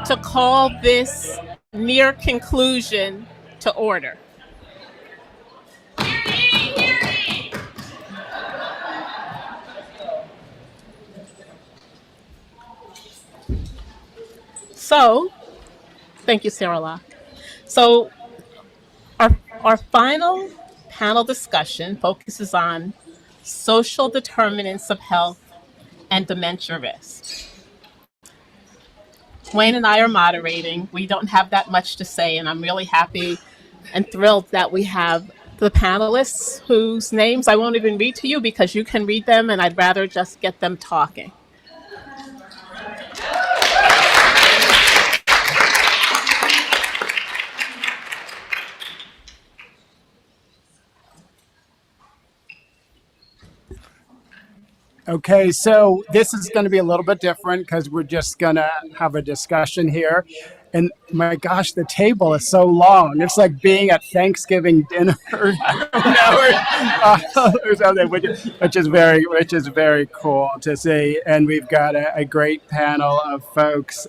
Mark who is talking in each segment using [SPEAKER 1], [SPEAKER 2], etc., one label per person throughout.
[SPEAKER 1] to call this near conclusion to order. So, thank you, Sarah Locke. So, our final panel discussion focuses on social determinants of health and dementia risk. Wayne and I are moderating. We don't have that much to say, and I'm really happy and thrilled that we have the panelists whose names I won't even read to you because you can read them, and I'd rather just get them talking.
[SPEAKER 2] Okay, so this is going to be a little bit different because we're just going to have a discussion here. And my gosh, the table is so long. It's like being at Thanksgiving dinner, or something, which is very cool to see. And we've got a great panel of folks.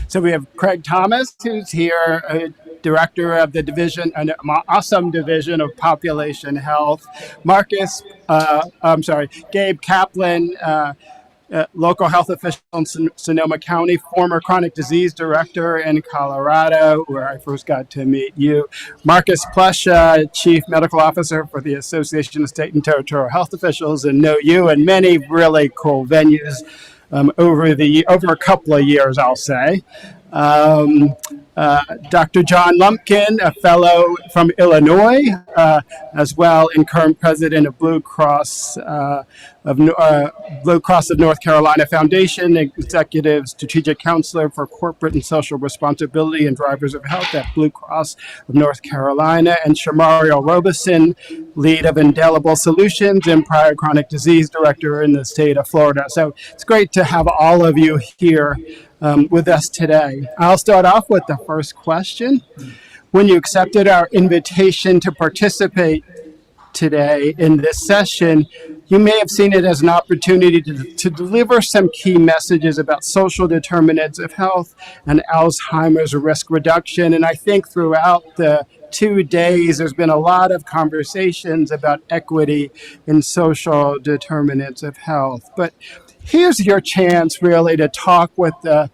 [SPEAKER 2] So we have Craig Thomas, who's here, Director of the division, an awesome division of population health. Gabe Kaplan, local health official in Sonoma County, former chronic disease director in Colorado, where I first got to meet you. Marcus Plush, chief medical officer for the Association of State and Territorial Health Officials, and know you in many really cool venues over a couple of years, I'll say. Dr. John Lumpkin, a fellow from Illinois, as well, and current president of Blue Cross of North Carolina Foundation, executive strategic counselor for corporate and social responsibility and drivers of health at Blue Cross of North Carolina, and Shamario Robeson, lead of Indelible Solutions and prior chronic disease director in the state of Florida. So it's great to have all of you here with us today. I'll start off with the first question. When you accepted our invitation to participate today in this session, you may have seen it as an opportunity to deliver some key messages about social determinants of health and Alzheimer's risk reduction. And I think throughout the 2 days, there's been a lot of conversations about equity in social determinants of health. But here's your chance really to talk with the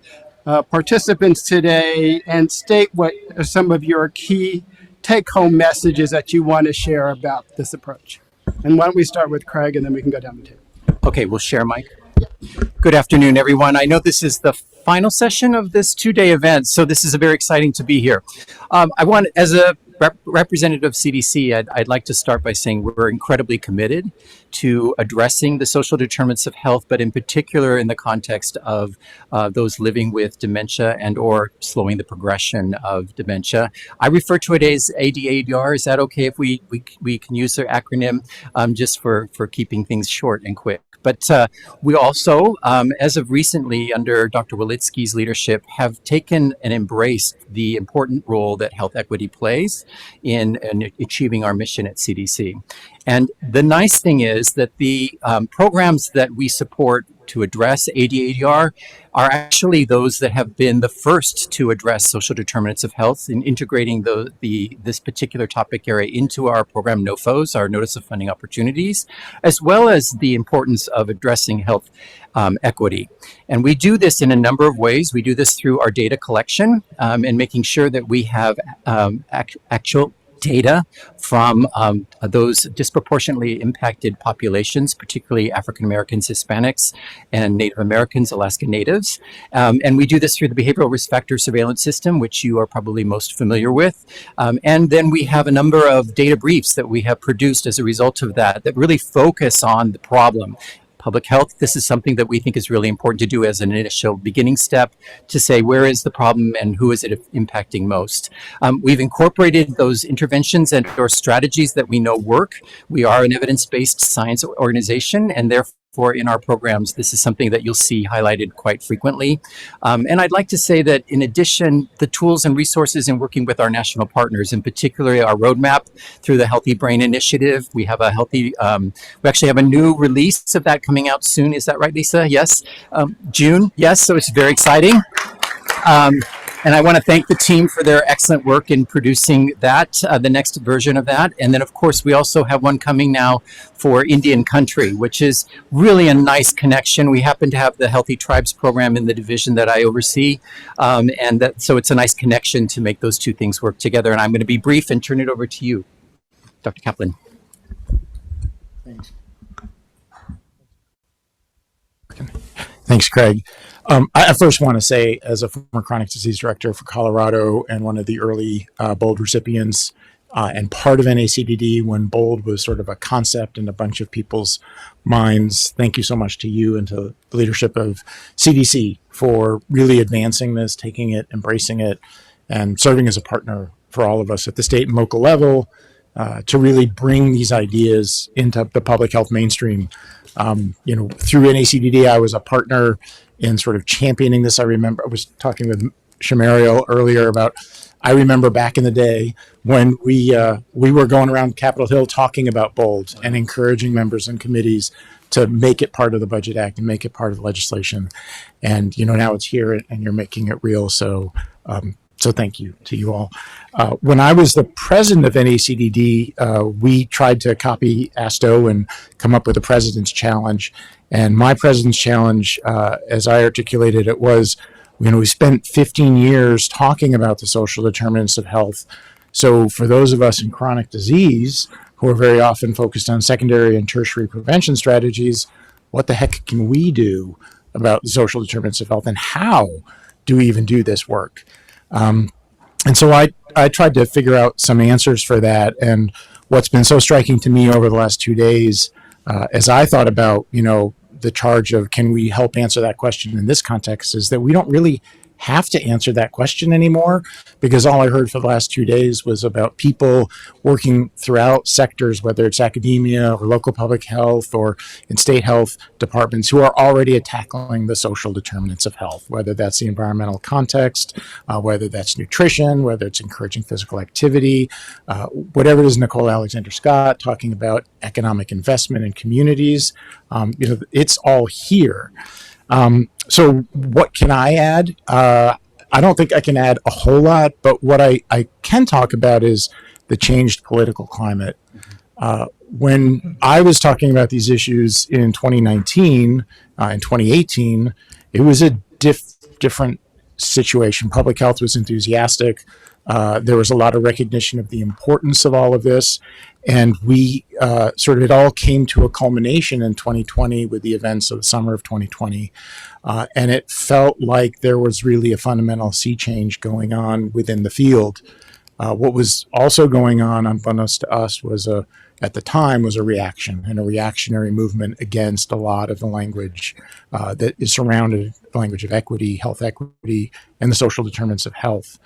[SPEAKER 2] participants today and state what are some of your key take-home messages that you want to share about this approach. And why don't we start with Craig, and then we can go down the table.
[SPEAKER 3] Okay, we'll share, Mike. Good afternoon, everyone. I know this is the final session of this 2-day event, so this is very exciting to be here. I want, as a representative of CDC, I'd like to start by saying we're incredibly committed to addressing the social determinants of health, but in particular in the context of those living with dementia and or slowing the progression of dementia. I refer to it as ADADR. Is that okay if we can use their acronym just for keeping things short and quick? But we also, as of recently, under Dr. Walitsky's leadership, have taken and embraced the important role that health equity plays in achieving our mission at CDC. And the nice thing is that the programs that we support to address ADADR are actually those that have been the first to address social determinants of health in integrating this particular topic area into our program NOFOs, our Notice of Funding Opportunities, as well as the importance of addressing health equity. And we do this in a number of ways. We do this through our data collection and making sure that we have actual data from those disproportionately impacted populations, particularly African Americans, Hispanics, and Native Americans, Alaska Natives. And we do this through the Behavioral Risk Factor Surveillance System, which you are probably most familiar with. And then we have a number of data briefs that we have produced as a result of that really focus on the problem. Public health, this is something that we think is really important to do as an initial beginning step to say where is the problem and who is it impacting most. We've incorporated those interventions and or strategies that we know work. We are an evidence-based science organization, and therefore in our programs, this is something that you'll see highlighted quite frequently. And I'd like to say that in addition, the tools and resources in working with our national partners, in particular our roadmap through the Healthy Brain Initiative, we have we actually have a new release of that coming out soon. Is that right, Lisa? Yes. June. Yes. So it's very exciting. And I want to thank the team for their excellent work in producing that, the next version of that. And then, of course, we also have one coming now for Indian country, which is really a nice connection. We happen to have the Healthy Tribes program in the division that I oversee. So it's a nice connection to make those two things work together. And I'm going to be brief and turn it over to you, Dr. Kaplan.
[SPEAKER 4] Thanks, Craig. I first want to say, as a former chronic disease director for Colorado and one of the early BOLD recipients and part of NACDD when BOLD was sort of a concept in a bunch of people's minds, thank you so much to you and to the leadership of CDC for really advancing this, taking it, embracing it, and serving as a partner for all of us at the state and local level to really bring these ideas into the public health mainstream. Through NACDD, I was a partner in sort of championing this. I remember I was talking with Shamariel earlier about, I remember back in the day when we were going around Capitol Hill talking about BOLD and encouraging members and committees to make it part of the Budget Act and make it part of legislation. And, now it's here and you're making it real. So thank you to you all. When I was the president of NACDD, we tried to copy ASTO and come up with a president's challenge. And my president's challenge, as I articulated it, was, we spent 15 years talking about the social determinants of health. So for those of us in chronic disease who are very often focused on secondary and tertiary prevention strategies, what the heck can we do about the social determinants of health, and how do we even do this work? And so I tried to figure out some answers for that. And what's been so striking to me over the last 2 days, as I thought about, the charge of can we help answer that question in this context, is that we don't really have to answer that question anymore, because all I heard for the last 2 days was about people working throughout sectors, whether it's academia or local public health or in state health departments, who are already tackling the social determinants of health, whether that's the environmental context, whether that's nutrition, whether it's encouraging physical activity, whatever it is. Nicole Alexander Scott talking about economic investment in communities. It's all here. So what can I add? I don't think I can add a whole lot, but what I can talk about is the changed political climate. When I was talking about these issues in 2019, in 2018, it was a different situation. Public health was enthusiastic. There was a lot of recognition of the importance of all of this. And we it all came to a culmination in 2020 with the events of the summer of 2020. And it felt like there was really a fundamental sea change going on within the field. What was also going on, unbeknownst to us, was at the time was a reaction and a reactionary movement against a lot of the language that is surrounded, the language of equity, health equity, and the social determinants of health.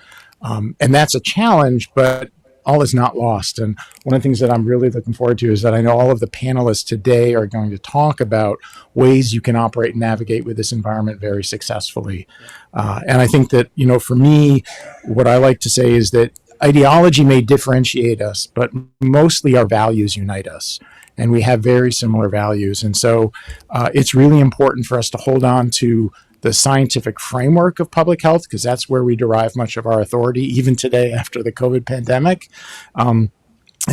[SPEAKER 4] And that's a challenge, but all is not lost. And one of the things that I'm really looking forward to is that I know all of the panelists today are going to talk about ways you can operate and navigate with this environment very successfully. And I think that, for me, what I like to say is that ideology may differentiate us, but mostly our values unite us. And we have very similar values. And so it's really important for us to hold on to the scientific framework of public health, because that's where we derive much of our authority, even today after the COVID pandemic, and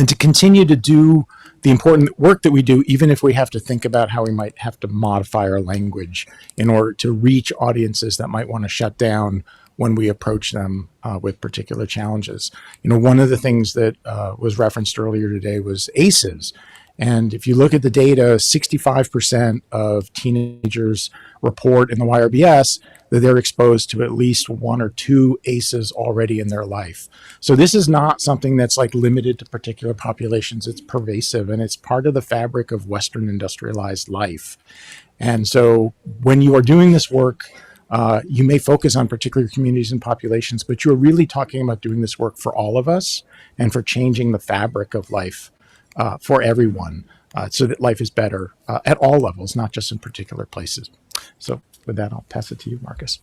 [SPEAKER 4] to continue to do the important work that we do, even if we have to think about how we might have to modify our language in order to reach audiences that might want to shut down when we approach them with particular challenges. One of the things that was referenced earlier today was ACEs. And if you look at the data, 65% of teenagers report in the YRBS that they're exposed to at least one or two ACEs already in their life. So this is not something that's like limited to particular populations. It's pervasive, and it's part of the fabric of Western industrialized life. And so when you are doing this work, you may focus on particular communities and populations, but you're really talking about doing this work for all of us and for changing the fabric of life for everyone, so that life is better at all levels, not just in particular places. So with that, I'll pass it to you, Marcus.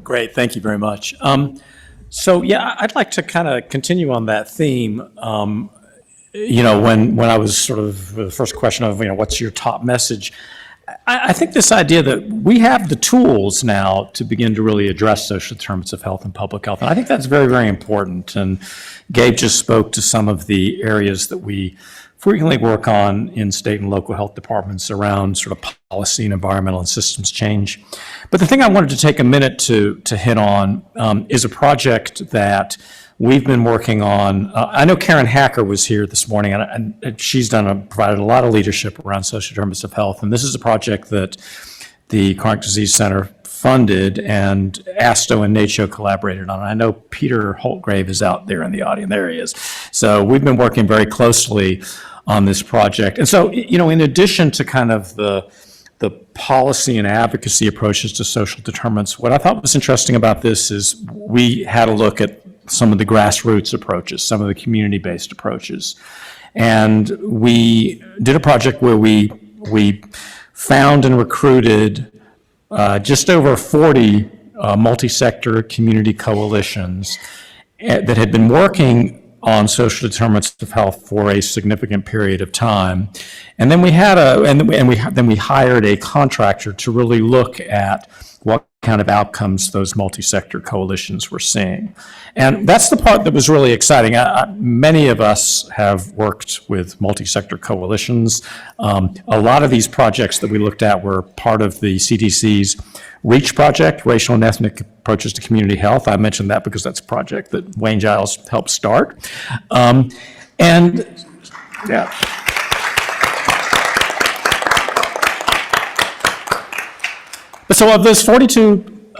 [SPEAKER 5] Great, thank you very much. I'd like to kind of continue on that theme. When I was sort of the first question of, what's your top message? I think this idea that we have the tools now to begin to really address social determinants of health and public health, and I think that's very, very important. And Gabe just spoke to some of the areas that we frequently work on in state and local health departments around sort of policy and environmental and systems change. But the thing I wanted to take a minute to hit on is a project that we've been working on. I know Karen Hacker was here this morning, and she's provided a lot of leadership around social determinants of health. And this is a project that the Chronic Disease Center funded, and ASTO and NACHO collaborated on. I know Peter Holtgrave is out there in the audience. There he is. So we've been working very closely on this project. And so, in addition to kind of the policy and advocacy approaches to social determinants, what I thought was interesting about this is we had a look at some of the grassroots approaches, some of the community-based approaches. And we did a project where we found and recruited just over 40 multi-sector community coalitions that had been working on social determinants of health for a significant period of time. And then we hired a contractor to really look at what kind of outcomes those multi-sector coalitions were seeing. And that's the part that was really exciting. Many of us have worked with multi-sector coalitions. A lot of these projects that we looked at were part of the CDC's REACH project, Racial and Ethnic Approaches to Community Health. I mentioned that because that's a project that Wayne Giles helped start. So of those 42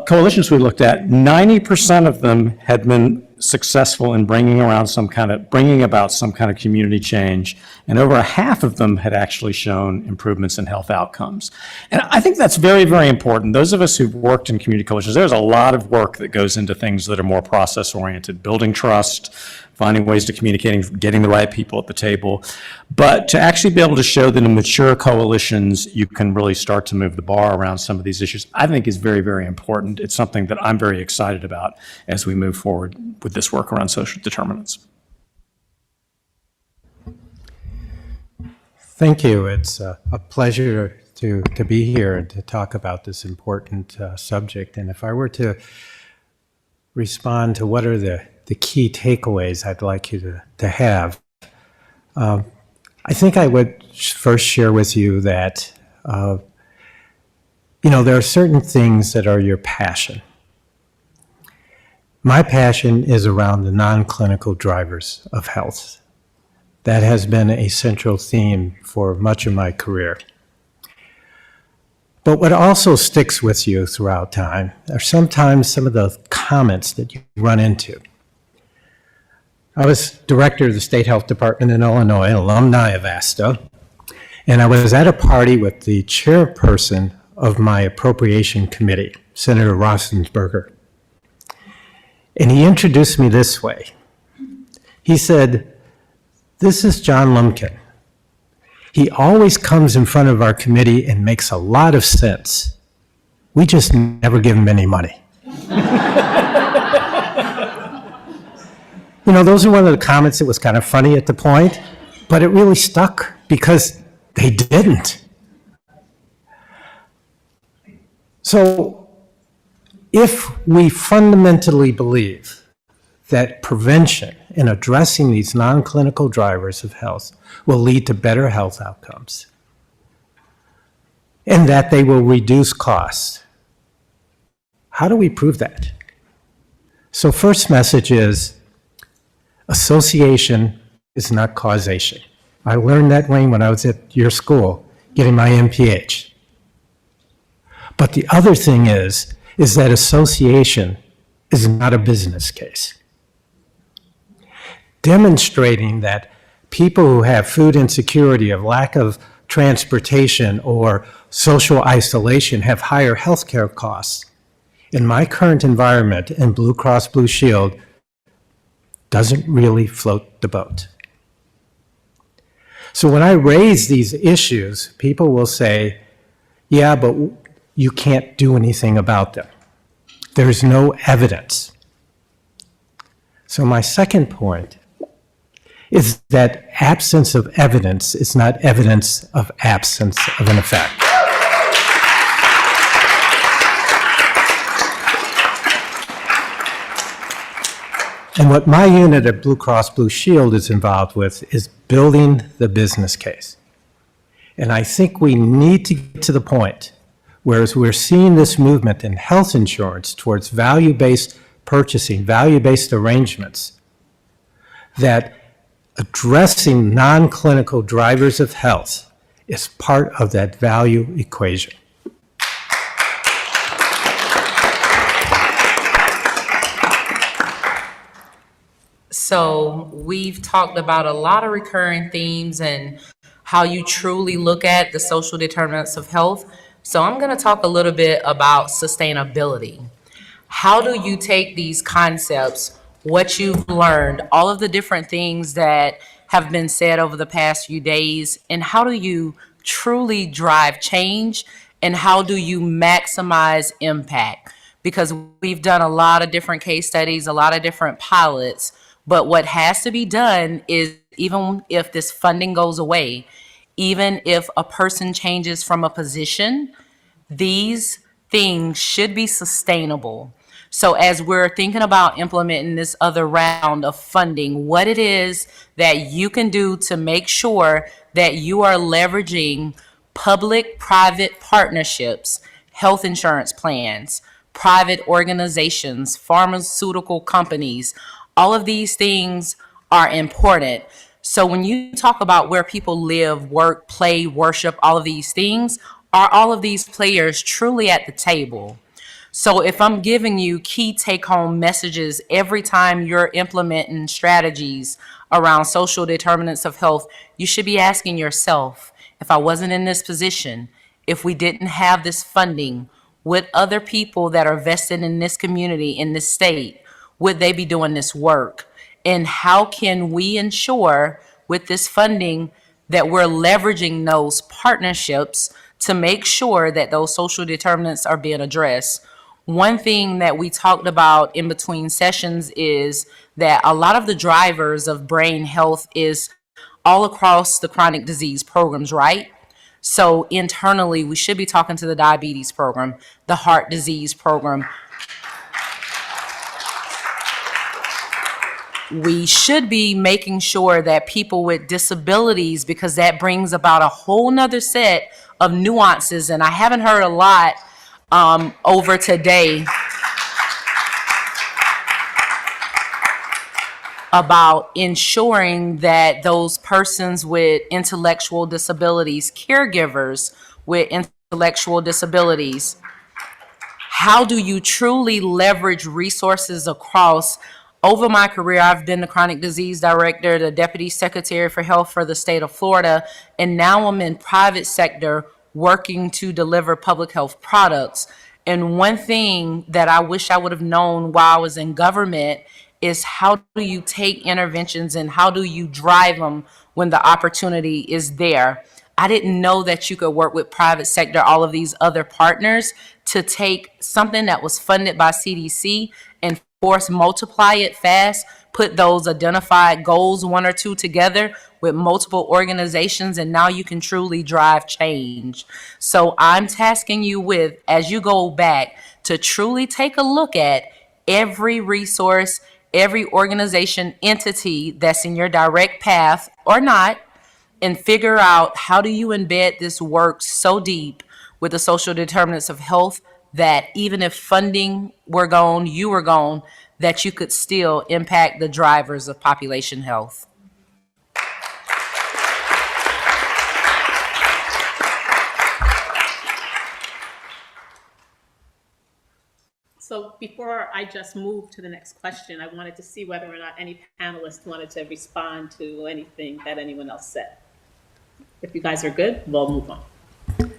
[SPEAKER 5] coalitions we looked at, 90% of them had been successful in bringing about some kind of community change, and over half of them had actually shown improvements in health outcomes. And I think that's very, very important. Those of us who've worked in community coalitions, there's a lot of work that goes into things that are more process-oriented, building trust, finding ways to communicate, getting the right people at the table. But to actually be able to show that in mature coalitions, you can really start to move the bar around some of these issues, I think is very, very important. It's something that I'm very excited about as we move forward with this work around social determinants.
[SPEAKER 6] Thank you. It's a pleasure to be here and to talk about this important subject. And if I were to respond to what are the key takeaways I'd like you to have, I think I would first share with you that, there are certain things that are your passion. My passion is around the non-clinical drivers of health. That has been a central theme for much of my career. But what also sticks with you throughout time are sometimes some of the comments that you run into. I was director of the State Health Department in Illinois, an alumni of ASTA, and I was at a party with the chairperson of my appropriation committee, Senator Roethlisberger. And he introduced me this way. He said, "This is John Lumpkin. He always comes in front of our committee and makes a lot of sense. We just never give him any money." Those are one of the comments that was kind of funny at the point, but it really stuck because they didn't. So if we fundamentally believe that prevention in addressing these non-clinical drivers of health will lead to better health outcomes, and that they will reduce costs, how do we prove that? So first message is, association is not causation. I learned that, Wayne, when I was at your school getting my MPH. But the other thing is that association is not a business case. Demonstrating that people who have food insecurity, of lack of transportation, or social isolation have higher healthcare costs. In my current environment, and Blue Cross Blue Shield doesn't really float the boat. So when I raise these issues, people will say, yeah, but you can't do anything about them. There's no evidence. So my second point is that absence of evidence is not evidence of absence of an effect. And what my unit at Blue Cross Blue Shield is involved with is building the business case. And I think we need to get to the point where, as we're seeing this movement in health insurance towards value-based purchasing, value-based arrangements, that addressing non-clinical drivers of health is part of that value equation.
[SPEAKER 7] So we've talked about a lot of recurring themes and how you truly look at the social determinants of health. So I'm going to talk a little bit about sustainability. How do you take these concepts, what you've learned, all of the different things that have been said over the past few days, and how do you truly drive change, and how do you maximize impact? Because we've done a lot of different case studies, a lot of different pilots, but what has to be done is, even if this funding goes away, even if a person changes from a position, these things should be sustainable. So as we're thinking about implementing this other round of funding, what it is that you can do to make sure that you are leveraging public-private partnerships, health insurance plans, private organizations, pharmaceutical companies, all of these things are important. So when you talk about where people live, work, play, worship, all of these things, are all of these players truly at the table? So if I'm giving you key take-home messages every time you're implementing strategies around social determinants of health, you should be asking yourself, if I wasn't in this position, if we didn't have this funding, would other people that are vested in this community, in this state, would they be doing this work? And how can we ensure with this funding that we're leveraging those partnerships to make sure that those social determinants are being addressed? One thing that we talked about in between sessions is that a lot of the drivers of brain health is all across the chronic disease programs, right? So internally, we should be talking to the diabetes program, the heart disease program. We should be making sure that people with disabilities, because that brings about a whole nother set of nuances, and I haven't heard a lot over today about ensuring that those persons with intellectual disabilities, caregivers with intellectual disabilities, how do you truly leverage resources across? Over my career, I've been the chronic disease director, the deputy secretary for health for the state of Florida, and now I'm in private sector working to deliver public health products. And one thing that I wish I would have known while I was in government is, how do you take interventions and how do you drive them when the opportunity is there? I didn't know that you could work with private sector, all of these other partners, to take something that was funded by CDC and force multiply it fast, put those identified goals, one or two, together with multiple organizations, and now you can truly drive change. So I'm tasking you with, as you go back, to truly take a look at every resource, every organization, entity that's in your direct path or not, and figure out, how do you embed this work so deep with the social determinants of health that even if funding were gone, you were gone, that you could still impact the drivers of population health.
[SPEAKER 1] So before I just move to the next question, I wanted to see whether or not any panelists wanted to respond to anything that anyone else said. If you guys are good, we'll move on.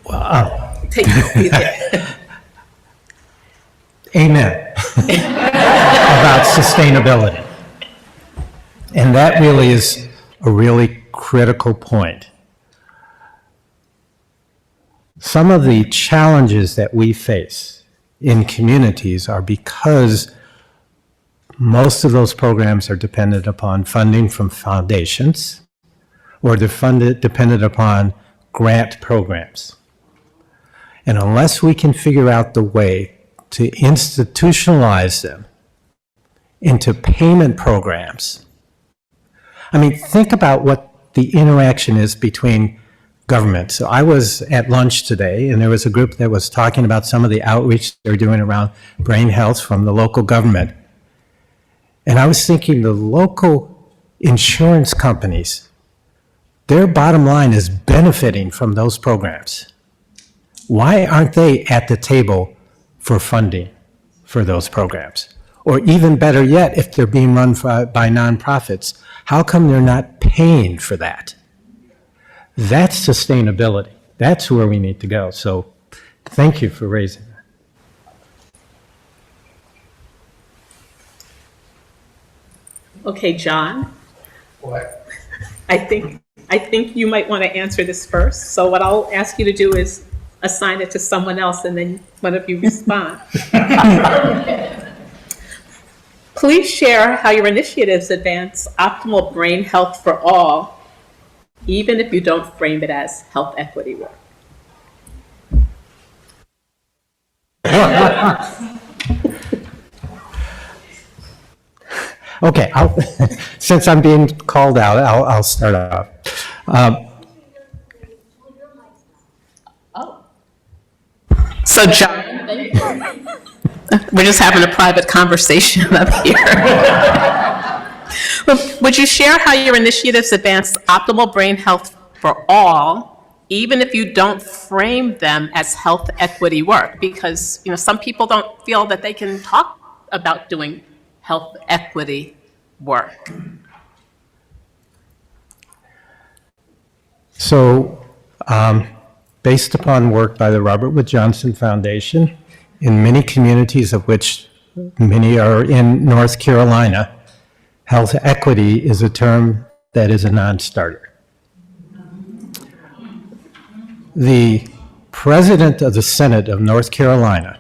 [SPEAKER 6] Wow.
[SPEAKER 1] Take it.
[SPEAKER 6] Amen. About sustainability. And that really is a really critical point. Some of the challenges that we face in communities are because most of those programs are dependent upon funding from foundations, or they're dependent upon grant programs. And unless we can figure out the way to institutionalize them into payment programs. I mean, think about what the interaction is between government. So I was at lunch today, and there was a group that was talking about some of the outreach they're doing around brain health from the local government. And I was thinking the local insurance companies, their bottom line is benefiting from those programs. Why aren't they at the table for funding for those programs? Or even better yet, if they're being run by nonprofits, how come they're not paying for that? That's sustainability. That's where we need to go. So thank you for raising that.
[SPEAKER 1] Okay, John. What? I think you might want to answer this first. So what I'll ask you to do is assign it to someone else, and then one of you respond. Please share how your initiatives advance optimal brain health for all, even if you don't frame it as health equity work.
[SPEAKER 6] Okay, since I'm being called out, I'll start off.
[SPEAKER 1] So, John, we're just having a private conversation up here. Would you share how your initiatives advance optimal brain health for all, even if you don't frame them as health equity work? Because, some people don't feel that they can talk about doing health equity work.
[SPEAKER 6] So, based upon work by the Robert Wood Johnson Foundation, in many communities of which many are in North Carolina, health equity is a term that is a non-starter. The president of the Senate of North Carolina,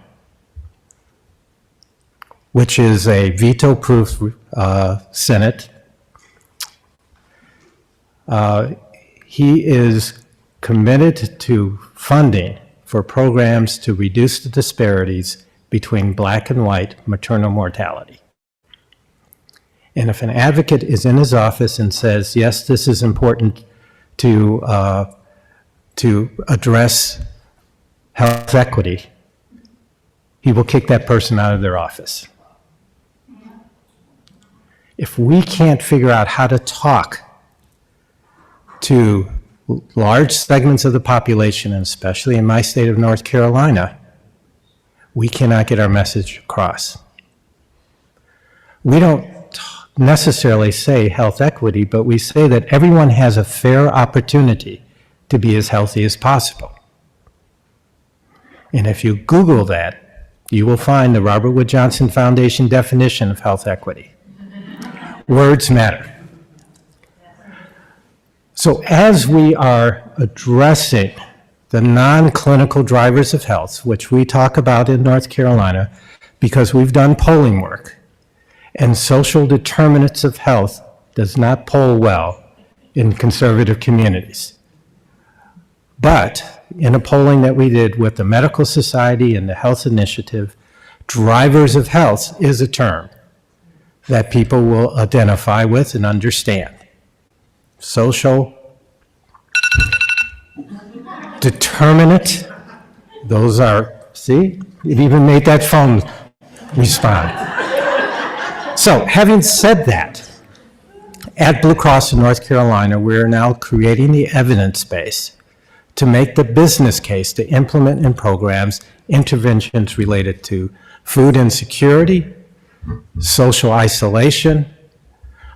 [SPEAKER 6] which is a veto-proof Senate, he is committed to funding for programs to reduce the disparities between black and white maternal mortality. And if an advocate is in his office and says, yes, this is important to address health equity, he will kick that person out of their office. If we can't figure out how to talk to large segments of the population, and especially in my state of North Carolina, we cannot get our message across. We don't necessarily say health equity, but we say that everyone has a fair opportunity to be as healthy as possible. And if you Google that, you will find the Robert Wood Johnson Foundation definition of health equity. Words matter. So as we are addressing the non-clinical drivers of health, which we talk about in North Carolina, because we've done polling work, and social determinants of health does not poll well in conservative communities. But in a polling that we did with the Medical Society and the Health Initiative, drivers of health is a term that people will identify with and understand. Social determinant, those are, see, it even made that phone respond. So having said that, at Blue Cross in North Carolina, we're now creating the evidence base to make the business case to implement in programs interventions related to food insecurity, social isolation,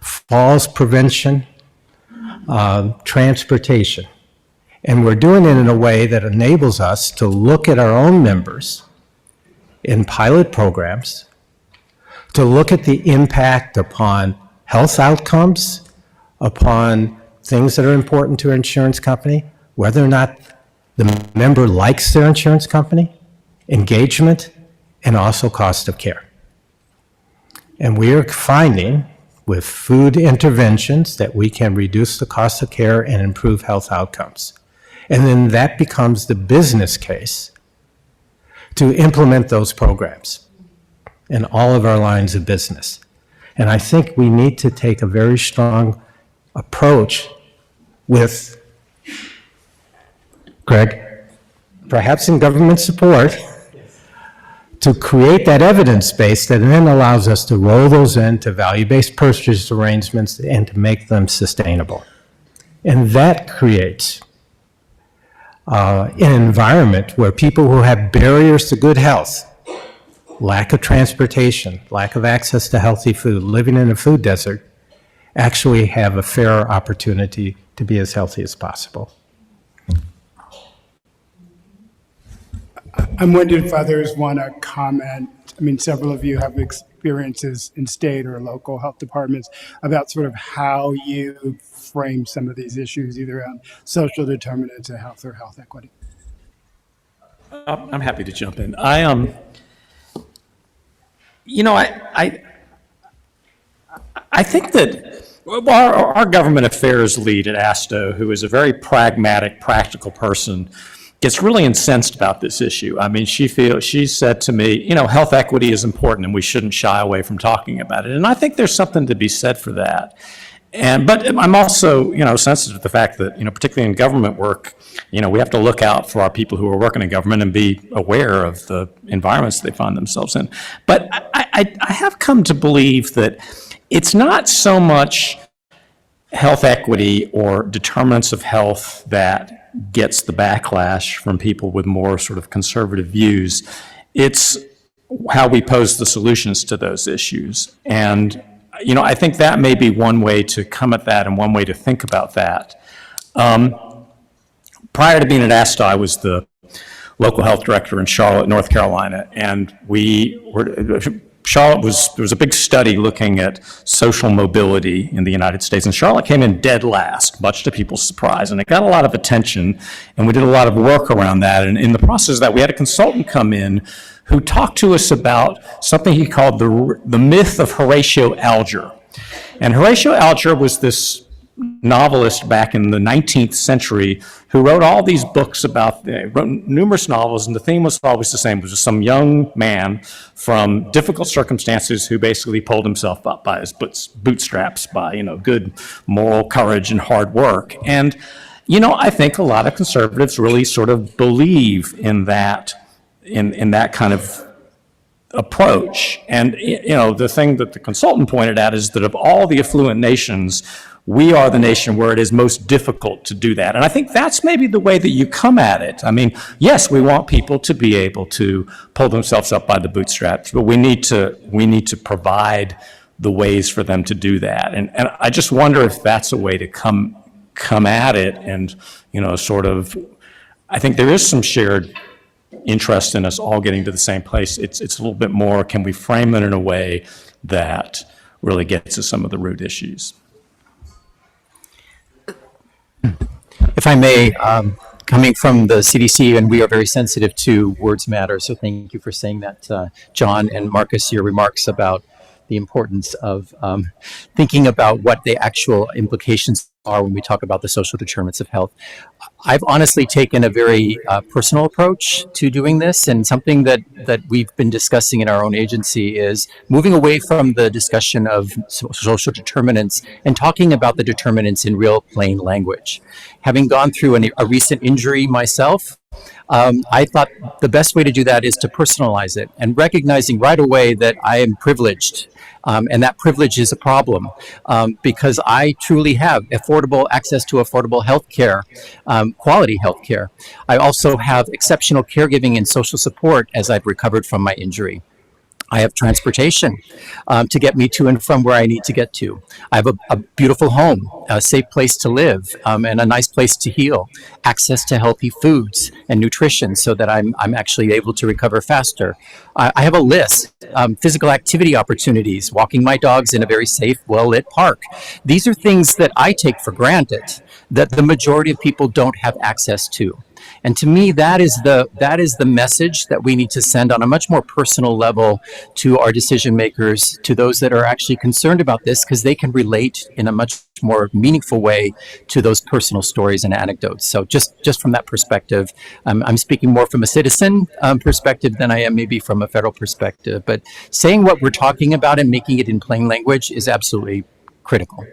[SPEAKER 6] falls prevention, transportation. And we're doing it in a way that enables us to look at our own members in pilot programs, to look at the impact upon health outcomes, upon things that are important to our insurance company, whether or not the member likes their insurance company, engagement, and also cost of care. And we are finding with food interventions that we can reduce the cost of care and improve health outcomes. And then that becomes the business case to implement those programs in all of our lines of business. And I think we need to take a very strong approach with, Greg, perhaps in government support, to create that evidence base that then allows us to roll those into value-based purchase arrangements and to make them sustainable. And that creates an environment where people who have barriers to good health, lack of transportation, lack of access to healthy food, living in a food desert, actually have a fair opportunity to be as healthy as possible.
[SPEAKER 2] I'm wondering if others want to comment. I mean, several of you have experiences in state or local health departments about sort of how you frame some of these issues, either on social determinants of health or health equity.
[SPEAKER 5] I'm happy to jump in. I think that our government affairs lead at ASTO, who is a very pragmatic, practical person, gets really incensed about this issue. I mean, she said to me, health equity is important and we shouldn't shy away from talking about it. And I think there's something to be said for that. But I'm also, sensitive to the fact that, particularly in government work, we have to look out for our people who are working in government and be aware of the environments they find themselves in. But I have come to believe that it's not so much health equity or determinants of health that gets the backlash from people with more sort of conservative views. It's how we pose the solutions to those issues. And, I think that may be one way to come at that and one way to think about that. Prior to being at ASTA, I was the local health director in Charlotte, North Carolina, and there was a big study looking at social mobility in the United States, and Charlotte came in dead last, much to people's surprise, and it got a lot of attention, and we did a lot of work around that, and in the process of that, we had a consultant come in who talked to us about something he called the myth of Horatio Alger. And Horatio Alger was this novelist back in the 19th century who wrote all these books wrote numerous novels, and the theme was always the same. It was just some young man from difficult circumstances who basically pulled himself up by his bootstraps by, good moral courage and hard work. And, I think a lot of conservatives really sort of believe in that, in that kind of approach. And, the thing that the consultant pointed out is that of all the affluent nations, we are the nation where it is most difficult to do that. And I think that's maybe the way that you come at it. I mean, yes, we want people to be able to pull themselves up by the bootstraps, but we need to provide the ways for them to do that. And I just wonder if that's a way to come at it and, sort of, I think there is some shared interest in us all getting to the same place. It's a little bit more, can we frame it in a way that really gets to some of the root issues?
[SPEAKER 3] If I may, coming from the CDC, and we are very sensitive to words matter, so thank you for saying that, John and Marcus, your remarks about the importance of thinking about what the actual implications are when we talk about the social determinants of health. I've honestly taken a very personal approach to doing this, and something that we've been discussing in our own agency is moving away from the discussion of social determinants and talking about the determinants in real plain language. Having gone through a recent injury myself, I thought the best way to do that is to personalize it and recognizing right away that I am privileged. And that privilege is a problem because I truly have access to affordable health care, quality health care. I also have exceptional caregiving and social support as I've recovered from my injury. I have transportation to get me to and from where I need to get to. I have a beautiful home, a safe place to live, and a nice place to heal. Access to healthy foods and nutrition so that I'm actually able to recover faster. I have a list, physical activity opportunities, walking my dogs in a very safe, well-lit park. These are things that I take for granted that the majority of people don't have access to. And to me, that is the message that we need to send on a much more personal level to our decision makers, to those that are actually concerned about this, because they can relate in a much more meaningful way to those personal stories and anecdotes. So just from that perspective, I'm speaking more from a citizen perspective than I am maybe from a federal perspective. But saying what we're talking about and making it in plain language is absolutely critical.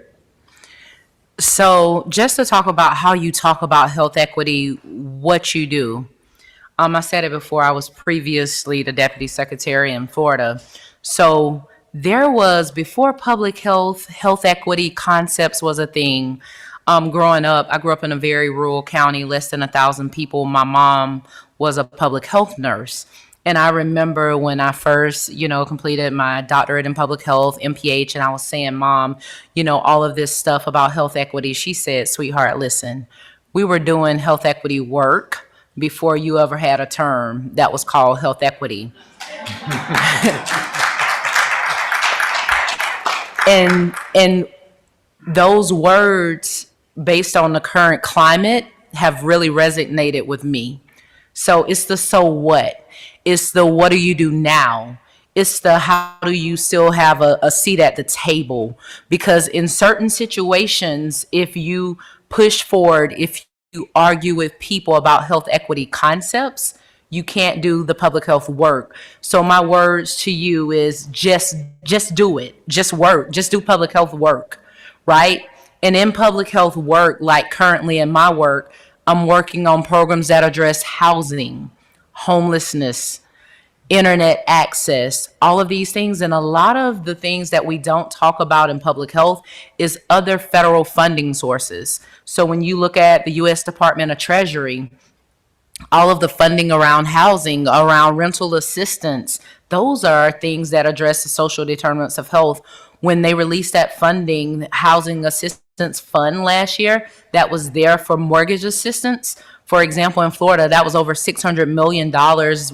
[SPEAKER 7] So, just to talk about how you talk about health equity, what you do. I said it before, I was previously the deputy secretary in Florida. So, there was, before public health equity concepts was a thing. Growing up, I grew up in a very rural county, less than 1,000 people. My mom was a public health nurse. And I remember when I first, completed my doctorate in public health, MPH, and I was saying, Mom, all of this stuff about health equity. She said, sweetheart, listen, we were doing health equity work before you ever had a term that was called health equity. And those words, based on the current climate, have really resonated with me. So it's the so what. It's the what do you do now? It's the how do you still have a seat at the table? Because in certain situations, if you push forward, if you argue with people about health equity concepts, you can't do the public health work. So my words to you is just do it. Just work. Just do public health work, right? And in public health work, like currently in my work, I'm working on programs that address housing, homelessness, internet access, all of these things. And a lot of the things that we don't talk about in public health is other federal funding sources. So when you look at the U.S. Department of Treasury, all of the funding around housing, around rental assistance, those are things that address the social determinants of health. When they released that funding, housing assistance fund last year, that was there for mortgage assistance. For example, in Florida, that was over $600 million,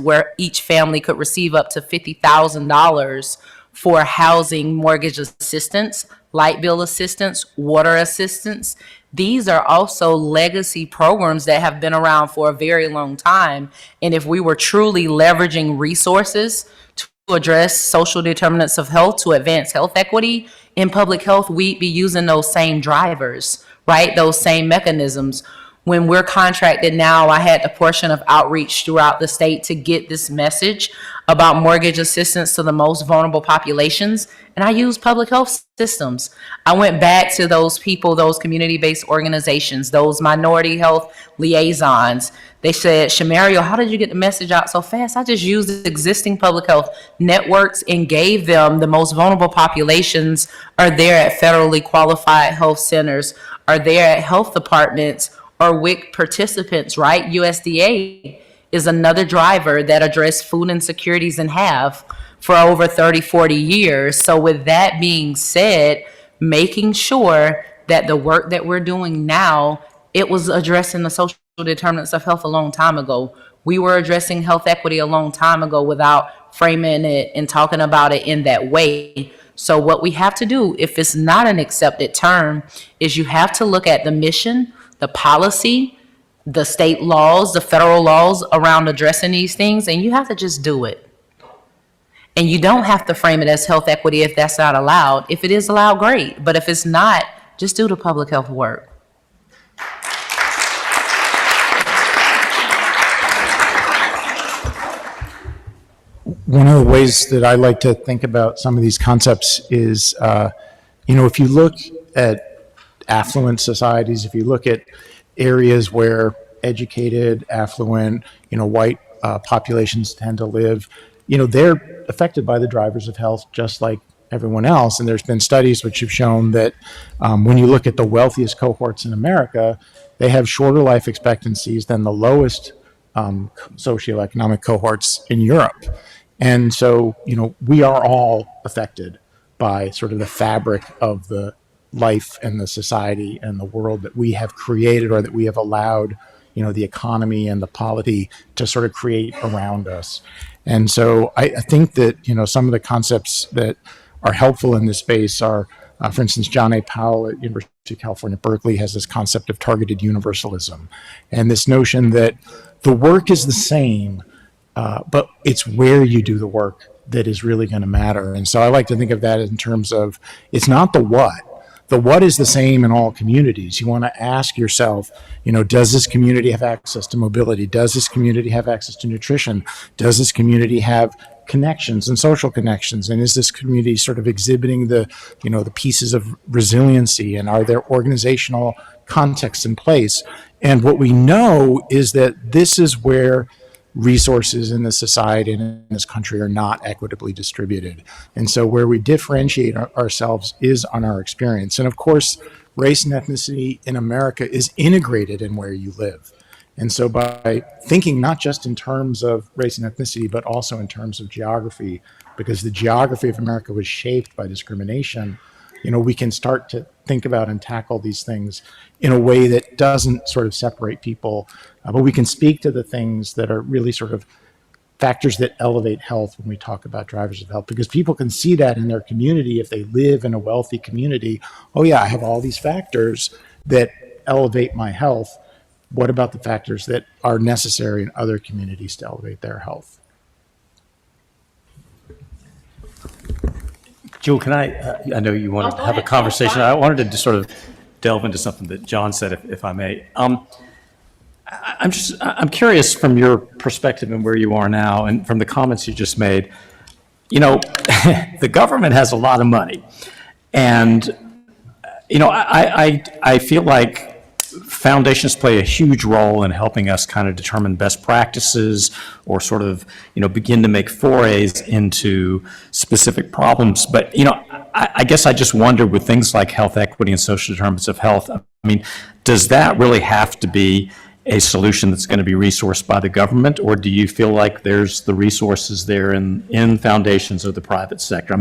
[SPEAKER 7] where each family could receive up to $50,000 for housing mortgage assistance, light bill assistance, water assistance. These are also legacy programs that have been around for a very long time. And if we were truly leveraging resources to address social determinants of health, to advance health equity in public health, we'd be using those same drivers, right? Those same mechanisms. When we're contracted now, I had a portion of outreach throughout the state to get this message about mortgage assistance to the most vulnerable populations. And I use public health systems. I went back to those people, those community-based organizations, those minority health liaisons. They said, Shamario, how did you get the message out so fast? I just used existing public health networks and gave them the most vulnerable populations are there at federally qualified health centers, are there at health departments, or WIC participants, right? USDA is another driver that addressed food insecurities and have for over 30, 40 years. So with that being said, making sure that the work that we're doing now, it was addressing the social determinants of health a long time ago. We were addressing health equity a long time ago without framing it and talking about it in that way. So what we have to do, if it's not an accepted term, is you have to look at the mission, the policy, the state laws, the federal laws around addressing these things, and you have to just do it. And you don't have to frame it as health equity if that's not allowed. If it is allowed, great. But if it's not, just do the public health work.
[SPEAKER 4] One of the ways that I like to think about some of these concepts is, if you look at affluent societies, if you look at areas where educated, affluent, white populations tend to live, they're affected by the drivers of health just like everyone else. And there's been studies which have shown that when you look at the wealthiest cohorts in America, they have shorter life expectancies than the lowest socioeconomic cohorts in Europe. And so, we are all affected by sort of the fabric of the life and the society and the world that we have created, or that we have allowed, the economy and the polity to sort of create around us. And so I think that, some of the concepts that are helpful in this space are For instance, John A. Powell at University of California, Berkeley has this concept of targeted universalism, and this notion that the work is the same, but it's where you do the work that is really going to matter. And so I like to think of that in terms of, it's not the what. The what is the same in all communities. You want to ask yourself, does this community have access to mobility? Does this community have access to nutrition? Does this community have connections and social connections? And is this community sort of exhibiting the pieces of resiliency, and are there organizational contexts in place? And what we know is that this is where resources in the society and in this country are not equitably distributed. And so where we differentiate ourselves is on our experience. And of course, race and ethnicity in America is integrated in where you live. And so by thinking not just in terms of race and ethnicity, but also in terms of geography, because the geography of America was shaped by discrimination, we can start to think about and tackle these things in a way that doesn't sort of separate people, but we can speak to the things that are really sort of factors that elevate health when we talk about drivers of health, because people can see that in their community if they live in a wealthy community. Oh yeah, I have all these factors that elevate my health. What about the factors that are necessary in other communities to elevate their health?
[SPEAKER 5] Jewel, can I know you want to have a conversation. I wanted to just sort of delve into something that John said, if I may. I'm curious from your perspective and where you are now, and from the comments you just made, the government has a lot of money. And, I feel like foundations play a huge role in helping us kind of determine best practices, or sort of, begin to make forays into specific problems. But, I guess I just wonder, with things like health equity and social determinants of health, does that really have to be a solution that's going to be resourced by the government, or do you feel like there's the resources there in foundations or the private sector?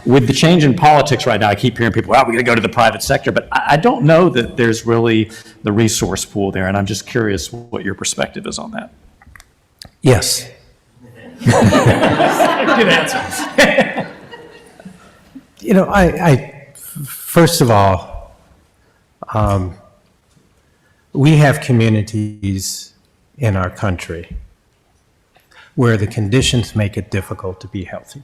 [SPEAKER 5] With the change in politics right now, I keep hearing people, we're going to go to the private sector, but I don't know that there's really the resource pool there, and I'm just curious what your perspective is on that.
[SPEAKER 6] Yes.
[SPEAKER 5] Good answer.
[SPEAKER 6] I first of all, we have communities in our country where the conditions make it difficult to be healthy.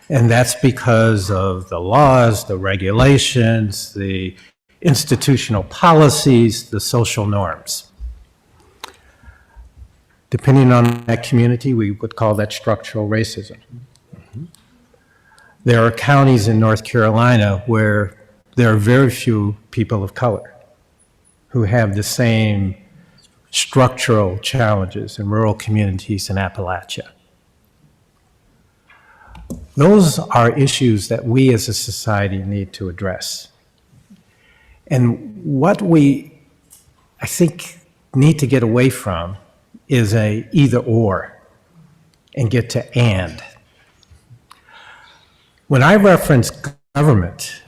[SPEAKER 6] And that's because of the laws, the regulations, the institutional policies, the social norms. Depending on that community, we would call that structural racism. There are counties in North Carolina where there are very few people of color who have the same structural challenges in rural communities in Appalachia. Those are issues that we as a society need to address. And what we, I think, need to get away from is a either or and get to and. When I reference government,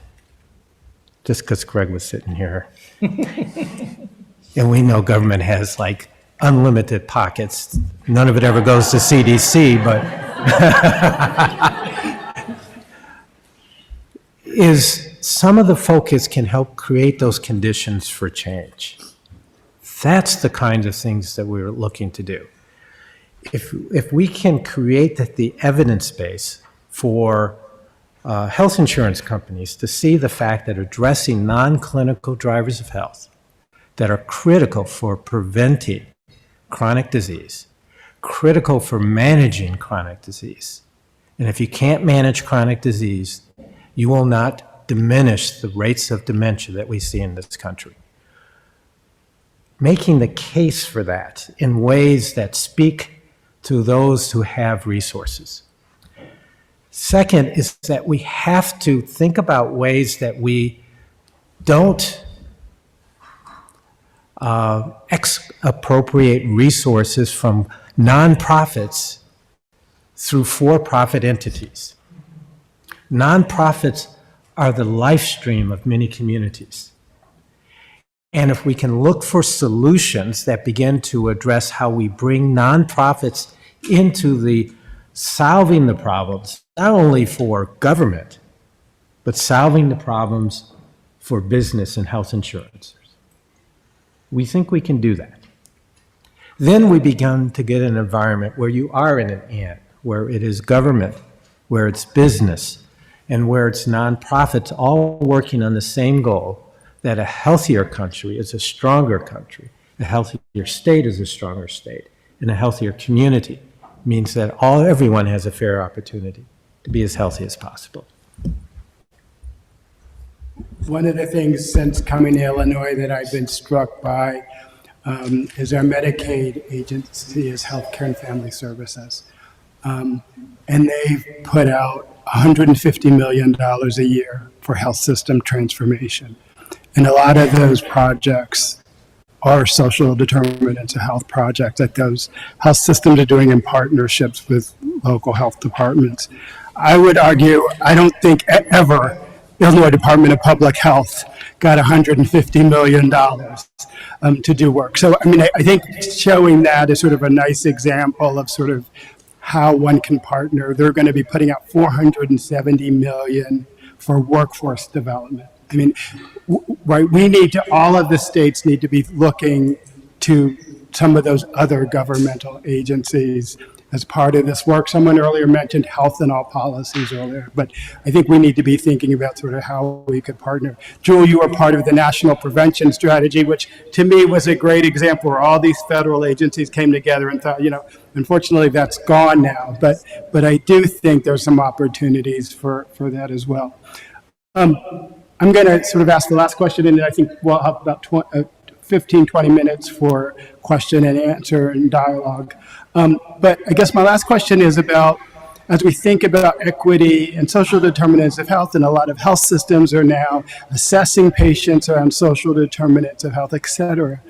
[SPEAKER 6] just because Greg was sitting here, and we know government has like unlimited pockets. None of it ever goes to CDC, but is some of the focus can help create those conditions for change. That's the kind of things that we're looking to do. If we can create the evidence base for health insurance companies to see the fact that addressing non-clinical drivers of health that are critical for preventing chronic disease, critical for managing chronic disease. And if you can't manage chronic disease, you will not diminish the rates of dementia that we see in this country. Making the case for that in ways that speak to those who have resources. Second is that we have to think about ways that we don't expropriate resources from nonprofits through for-profit entities. Nonprofits are the life stream of many communities. And if we can look for solutions that begin to address how we bring nonprofits into the solving the problems, not only for government, but solving the problems for business and health insurance. We think we can do that. Then we begun to get an environment where you are in an and, where it is government, where it's business, and where it's nonprofits all working on the same goal, that a healthier country is a stronger country, a healthier state is a stronger state, and a healthier community means that everyone has a fair opportunity to be as healthy as possible.
[SPEAKER 2] One of the things since coming to Illinois that I've been struck by is our Medicaid agency is Healthcare and Family Services. And they've put out $150 million a year for health system transformation. And a lot of those projects are social determinants of health projects that those health systems are doing in partnerships with local health departments. I would argue, I don't think ever Illinois Department of Public Health got $150 million to do work. So, I mean, I think showing that is sort of a nice example of sort of how one can partner. They're going to be putting out $470 million for workforce development. I mean, right, all of the states need to be looking to some of those other governmental agencies as part of this work. Someone earlier mentioned health and all policies earlier, but I think we need to be thinking about sort of how we could partner. Jewel, you were part of the National Prevention Strategy, which to me was a great example where all these federal agencies came together and thought, unfortunately that's gone now, but I do think there's some opportunities for that as well. I'm going to sort of ask the last question, and then I think we'll have about 15, 20 minutes for question and answer and dialogue. But I guess my last question is about, as we think about equity and social determinants of health, and a lot of health systems are now assessing patients around social determinants of health, et cetera.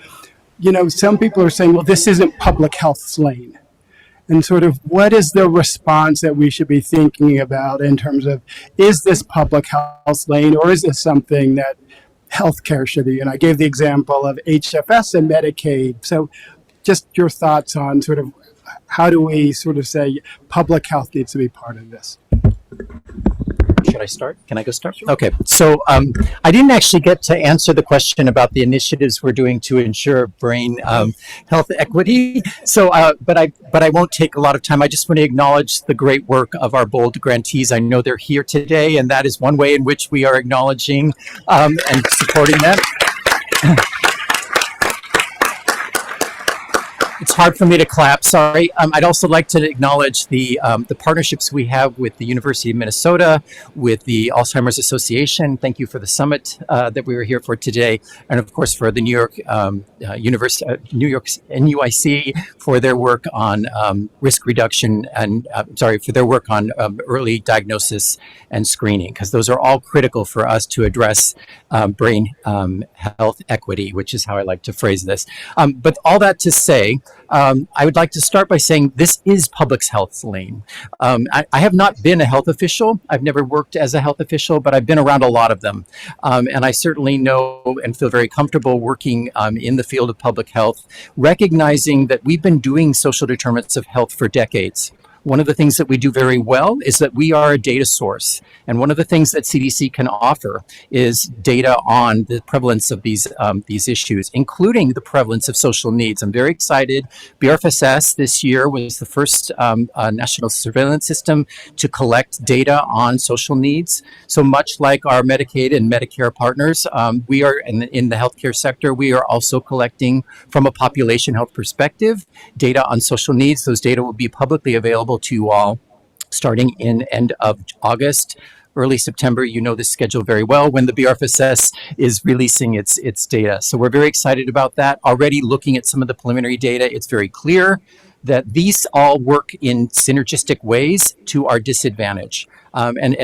[SPEAKER 2] Some people are saying, well, this isn't public health's lane. And sort of what is the response that we should be thinking about in terms of, is this public health lane, or is this something that healthcare should be? And I gave the example of HFS and Medicaid. So just your thoughts on sort of how do we sort of say public health needs to be part of this?
[SPEAKER 3] Should I start? Can I go start? Okay. So I didn't actually get to answer the question about the initiatives we're doing to ensure brain health equity. So, but I won't take a lot of time. I just want to acknowledge the great work of our BOLD grantees. I know they're here today, and that is one way in which we are acknowledging and supporting them. It's hard for me to clap, sorry. I'd also like to acknowledge the partnerships we have with the University of Minnesota, with the Alzheimer's Association. Thank you for the summit that we were here for today. And of course for the New York NUIC for their work on risk reduction and, for their work on early diagnosis and screening, because those are all critical for us to address brain health equity, which is how I like to phrase this. But all that to say, I would like to start by saying this is public health's lane. I have not been a health official. I've never worked as a health official, but I've been around a lot of them. And I certainly know and feel very comfortable working in the field of public health, recognizing that we've been doing social determinants of health for decades. One of the things that we do very well is that we are a data source. And one of the things that CDC can offer is data on the prevalence of these issues, including the prevalence of social needs. I'm very excited. BRFSS this year was the first national surveillance system to collect data on social needs. So much like our Medicaid and Medicare partners, we are in the healthcare sector, we are also collecting from a population health perspective data on social needs. Those data will be publicly available to you all starting in end of August, early September. You know this schedule very well when the BRFSS is releasing its data. So we're very excited about that. Already looking at some of the preliminary data, it's very clear that these all work in synergistic ways to our disadvantage. And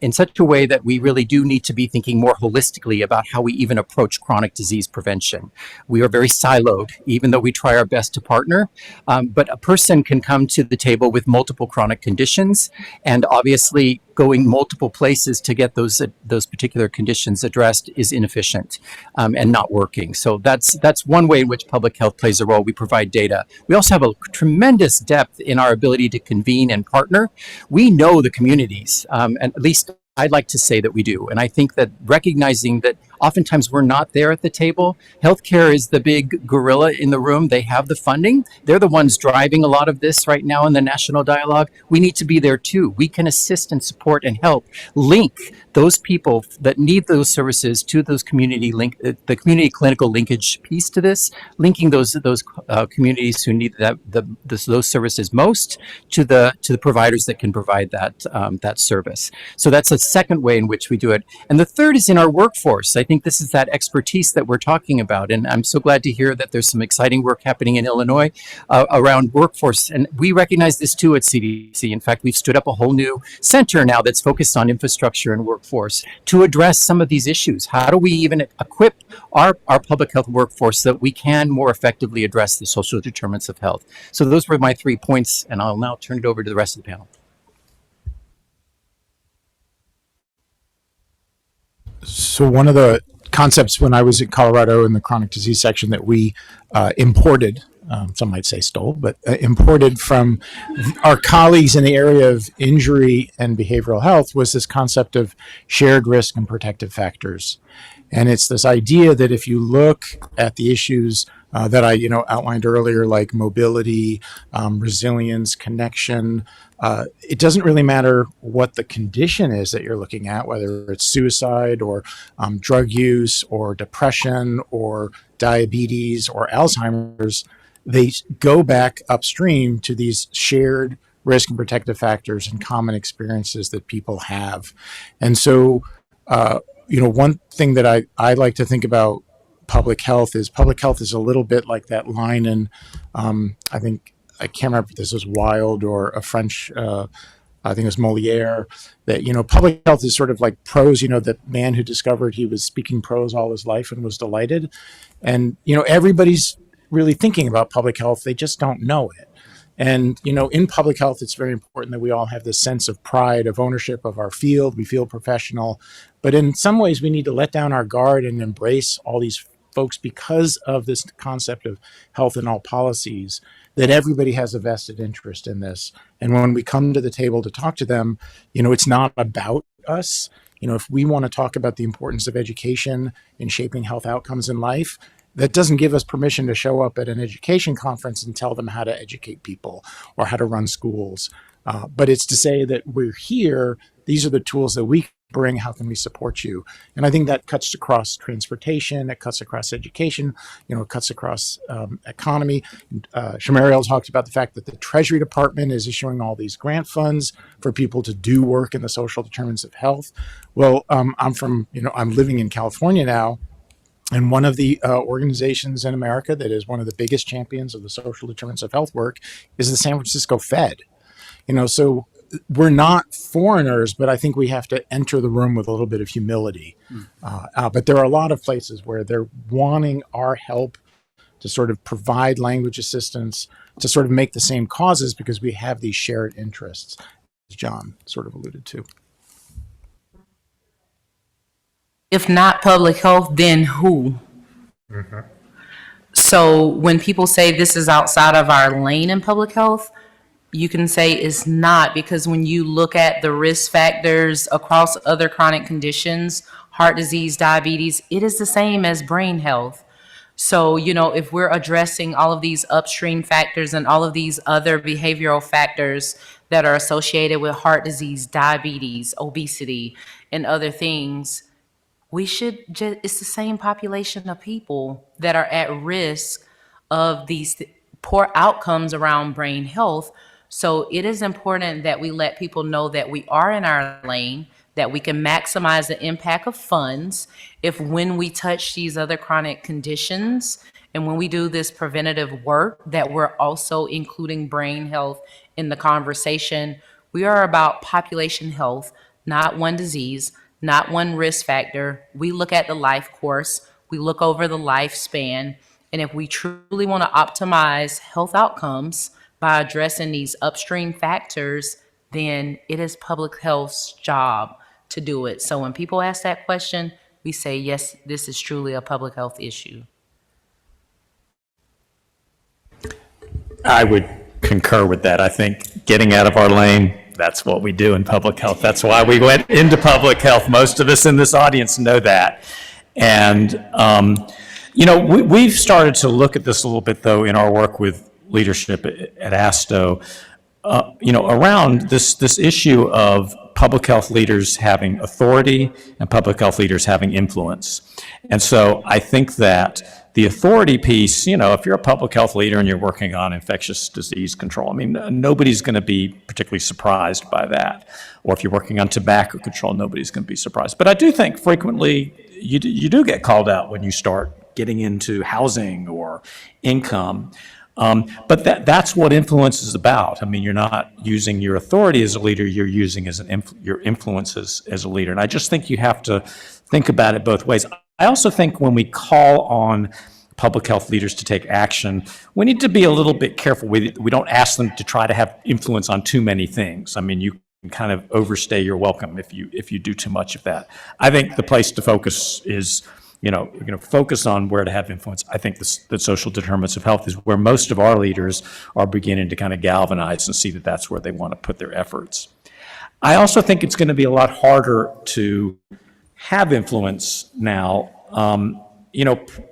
[SPEAKER 3] in such a way that we really do need to be thinking more holistically about how we even approach chronic disease prevention. We are very siloed, even though we try our best to partner. But a person can come to the table with multiple chronic conditions, and obviously going multiple places to get those particular conditions addressed is inefficient and not working. So that's one way in which public health plays a role. We provide data. We also have a tremendous depth in our ability to convene and partner. We know the communities, and at least I'd like to say that we do. And I think that recognizing that oftentimes we're not there at the table. Healthcare is the big gorilla in the room. They have the funding. They're the ones driving a lot of this right now in the national dialogue. We need to be there too. We can assist and support and help link those people that need those services to those the community clinical linkage piece to this, linking those communities who need those services most to the providers that can provide that service. So that's a second way in which we do it. And the third is in our workforce. I think this is that expertise that we're talking about. And I'm so glad to hear that there's some exciting work happening in Illinois around workforce. And we recognize this too at CDC. In fact, we've stood up a whole new center now that's focused on infrastructure and workforce to address some of these issues. How do we even equip our public health workforce so that we can more effectively address the social determinants of health? So those were my 3 points, and I'll now turn it over to the rest of the panel.
[SPEAKER 4] So one of the concepts when I was in Colorado in the chronic disease section that we imported, some might say stole, but imported from our colleagues in the area of injury and behavioral health was this concept of shared risk and protective factors. And it's this idea that if you look at the issues that I outlined earlier, like mobility, resilience, connection, it doesn't really matter what the condition is that you're looking at, whether it's suicide or drug use or depression or diabetes or Alzheimer's. They go back upstream to these shared risk and protective factors and common experiences that people have. And so, one thing that I like to think about public health is a little bit like that line in, I can't remember if this was Wilde or a French, I think it was Moliere, that, public health is sort of like prose, the man who discovered he was speaking prose all his life and was delighted. And, everybody's really thinking about public health. They just don't know it. And, in public health, it's very important that we all have this sense of pride, of ownership of our field. We feel professional. But in some ways, we need to let down our guard and embrace all these folks because of this concept of health in all policies, that everybody has a vested interest in this. And when we come to the table to talk to them, it's not about us. If we want to talk about the importance of education in shaping health outcomes in life, that doesn't give us permission to show up at an education conference and tell them how to educate people or how to run schools. But it's to say that we're here, these are the tools that we bring, how can we support you? And I think that cuts across transportation, it cuts across education, it cuts across economy. Shamariel talked about the fact that the Treasury Department is issuing all these grant funds for people to do work in the social determinants of health. Well, I'm living in California now. And one of the organizations in America that is one of the biggest champions of the social determinants of health work is the San Francisco Fed. So we're not foreigners, but I think we have to enter the room with a little bit of humility. But there are a lot of places where they're wanting our help to sort of provide language assistance, to sort of make the same causes because we have these shared interests, as John sort of alluded to.
[SPEAKER 7] If not public health, then who? Mm-hmm. So when people say this is outside of our lane in public health, you can say it's not, because when you look at the risk factors across other chronic conditions, heart disease, diabetes, it is the same as brain health. So, if we're addressing all of these upstream factors and all of these other behavioral factors that are associated with heart disease, diabetes, obesity, and other things, it's the same population of people that are at risk of these poor outcomes around brain health. So it is important that we let people know that we are in our lane, that we can maximize the impact of funds when we touch these other chronic conditions and when we do this preventative work, that we're also including brain health in the conversation. We are about population health, not one disease, not one risk factor. We look at the life course, we look over the lifespan, and if we truly want to optimize health outcomes by addressing these upstream factors, then it is public health's job to do it. So when people ask that question, we say, yes, this is truly a public health issue.
[SPEAKER 5] I would concur with that. I think getting out of our lane that's what we do in public health. That's why we went into public health. Most of us in this audience know that. And, we've started to look at this a little bit, though, in our work with leadership at ASTO, around this issue of public health leaders having authority and public health leaders having influence. And so I think that the authority piece, if you're a public health leader and you're working on infectious disease control, nobody's going to be particularly surprised by that. Or if you're working on tobacco control, nobody's going to be surprised. But I do think frequently you do get called out when you start getting into housing or income. But that's what influence is about. You're not using your authority as a leader, you're using your influences as a leader. And I just think you have to think about it both ways. I also think when we call on public health leaders to take action, we need to be a little bit careful. We don't ask them to try to have influence on too many things. You can kind of overstay your welcome if you do too much of that. I think the place to focus is, we're going to focus on where to have influence. I think the social determinants of health is where most of our leaders are beginning to kind of galvanize and see that that's where they want to put their efforts. I also think it's going to be a lot harder to have influence now.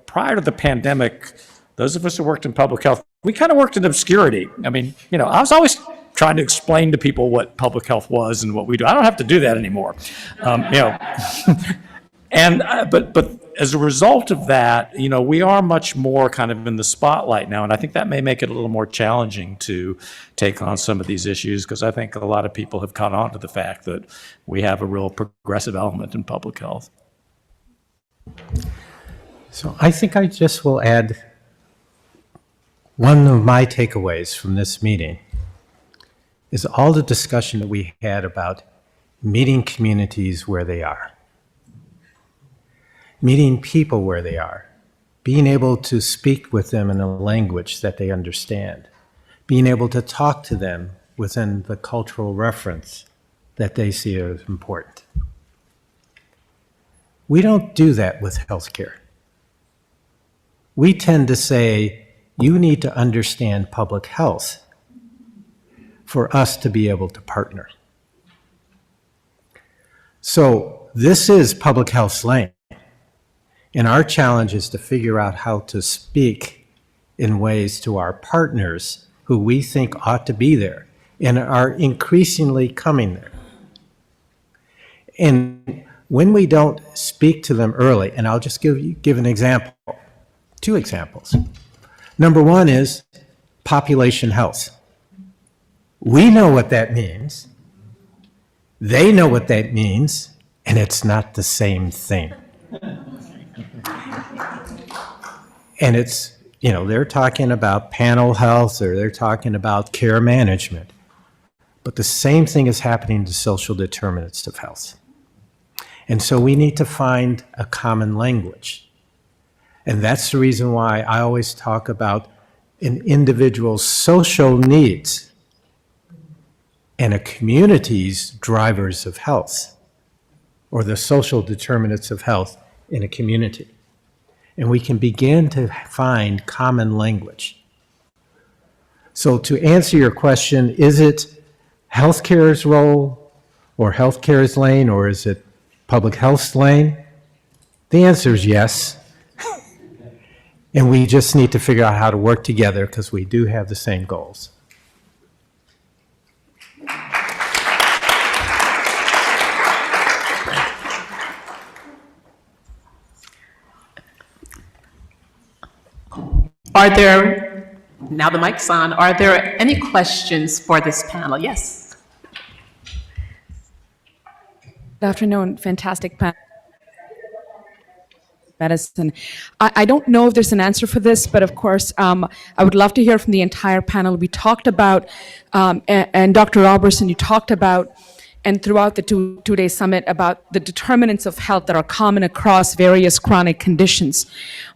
[SPEAKER 5] Prior to the pandemic, those of us who worked in public health, we kind of worked in obscurity. I was always trying to explain to people what public health was and what we do. I don't have to do that anymore. But as a result of that, we are much more kind of in the spotlight now, and I think that may make it a little more challenging to take on some of these issues, because I think a lot of people have caught on to the fact that we have a real progressive element in public health.
[SPEAKER 6] So I think I just will add one of my takeaways from this meeting is all the discussion that we had about meeting communities where they are. Meeting people where they are, being able to speak with them in a language that they understand, being able to talk to them within the cultural reference that they see as important. We don't do that with healthcare. We tend to say, you need to understand public health for us to be able to partner. So this is public health slang. And our challenge is to figure out how to speak in ways to our partners who we think ought to be there and are increasingly coming there. And when we don't speak to them early, and I'll just give an example, 2 examples. Number 1 is population health. We know what that means. They know what that means, and it's not the same thing. And it's, they're talking about panel health or they're talking about care management. But the same thing is happening to social determinants of health. And so we need to find a common language. And that's the reason why I always talk about an individual's social needs and a community's drivers of health, or the social determinants of health in a community. And we can begin to find common language. So to answer your question, is it healthcare's role or healthcare's lane, or is it public health's lane? The answer is yes. And we just need to figure out how to work together because we do have the same goals.
[SPEAKER 1] Now the mic's on, are there any questions for this panel? Yes.
[SPEAKER 8] Good afternoon, fantastic panel. Medicine. I don't know if there's an answer for this, but of course, I would love to hear from the entire panel. We talked about, and Dr. Robertson, you talked about, and throughout the two-day summit, about the determinants of health that are common across various chronic conditions.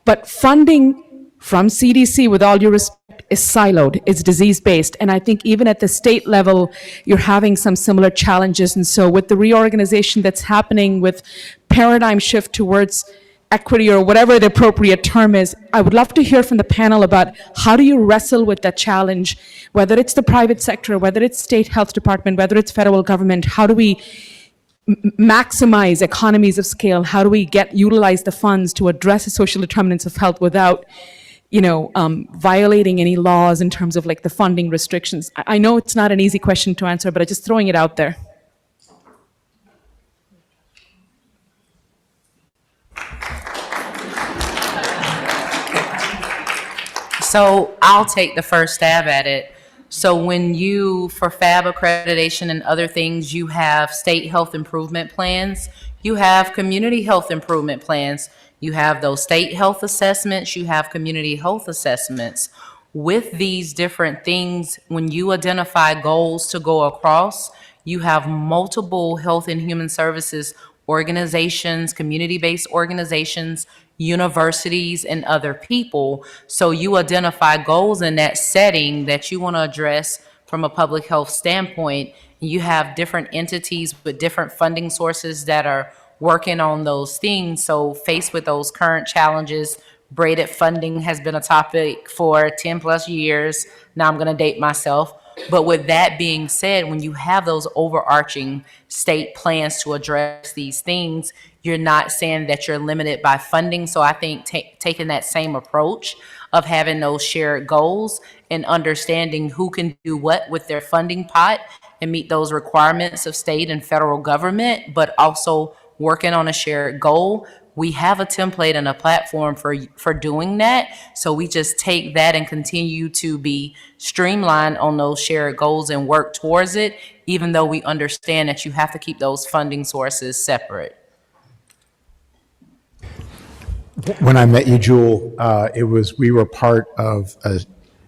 [SPEAKER 8] But funding from CDC, with all due respect, is siloed, it's disease-based. And I think even at the state level, you're having some similar challenges. And so with the reorganization that's happening, with paradigm shift towards equity or whatever the appropriate term is. I would love to hear from the panel about how do you wrestle with that challenge, whether it's the private sector, whether it's state health department, whether it's federal government. How do we maximize economies of scale? How do we utilize the funds to address the social determinants of health without, violating any laws in terms of like the funding restrictions? I know it's not an easy question to answer, but I'm just throwing it out there.
[SPEAKER 7] So I'll take the first stab at it. So when for FAB accreditation and other things, you have state health improvement plans, you have community health improvement plans, you have those state health assessments, you have community health assessments. With these different things, when you identify goals to go across, you have multiple health and human services organizations, community-based organizations, universities, and other people. So you identify goals in that setting that you want to address from a public health standpoint. You have different entities with different funding sources that are working on those things. So faced with those current challenges, braided funding has been a topic for 10 plus years. Now I'm going to date myself. But with that being said, when you have those overarching state plans to address these things, you're not saying that you're limited by funding. So I think taking that same approach of having those shared goals and understanding who can do what with their funding pot and meet those requirements of state and federal government, but also working on a shared goal. We have a template and a platform for doing that. So we just take that and continue to be streamlined on those shared goals and work towards it, even though we understand that you have to keep those funding sources separate.
[SPEAKER 4] When I met you, Jewel, we were part of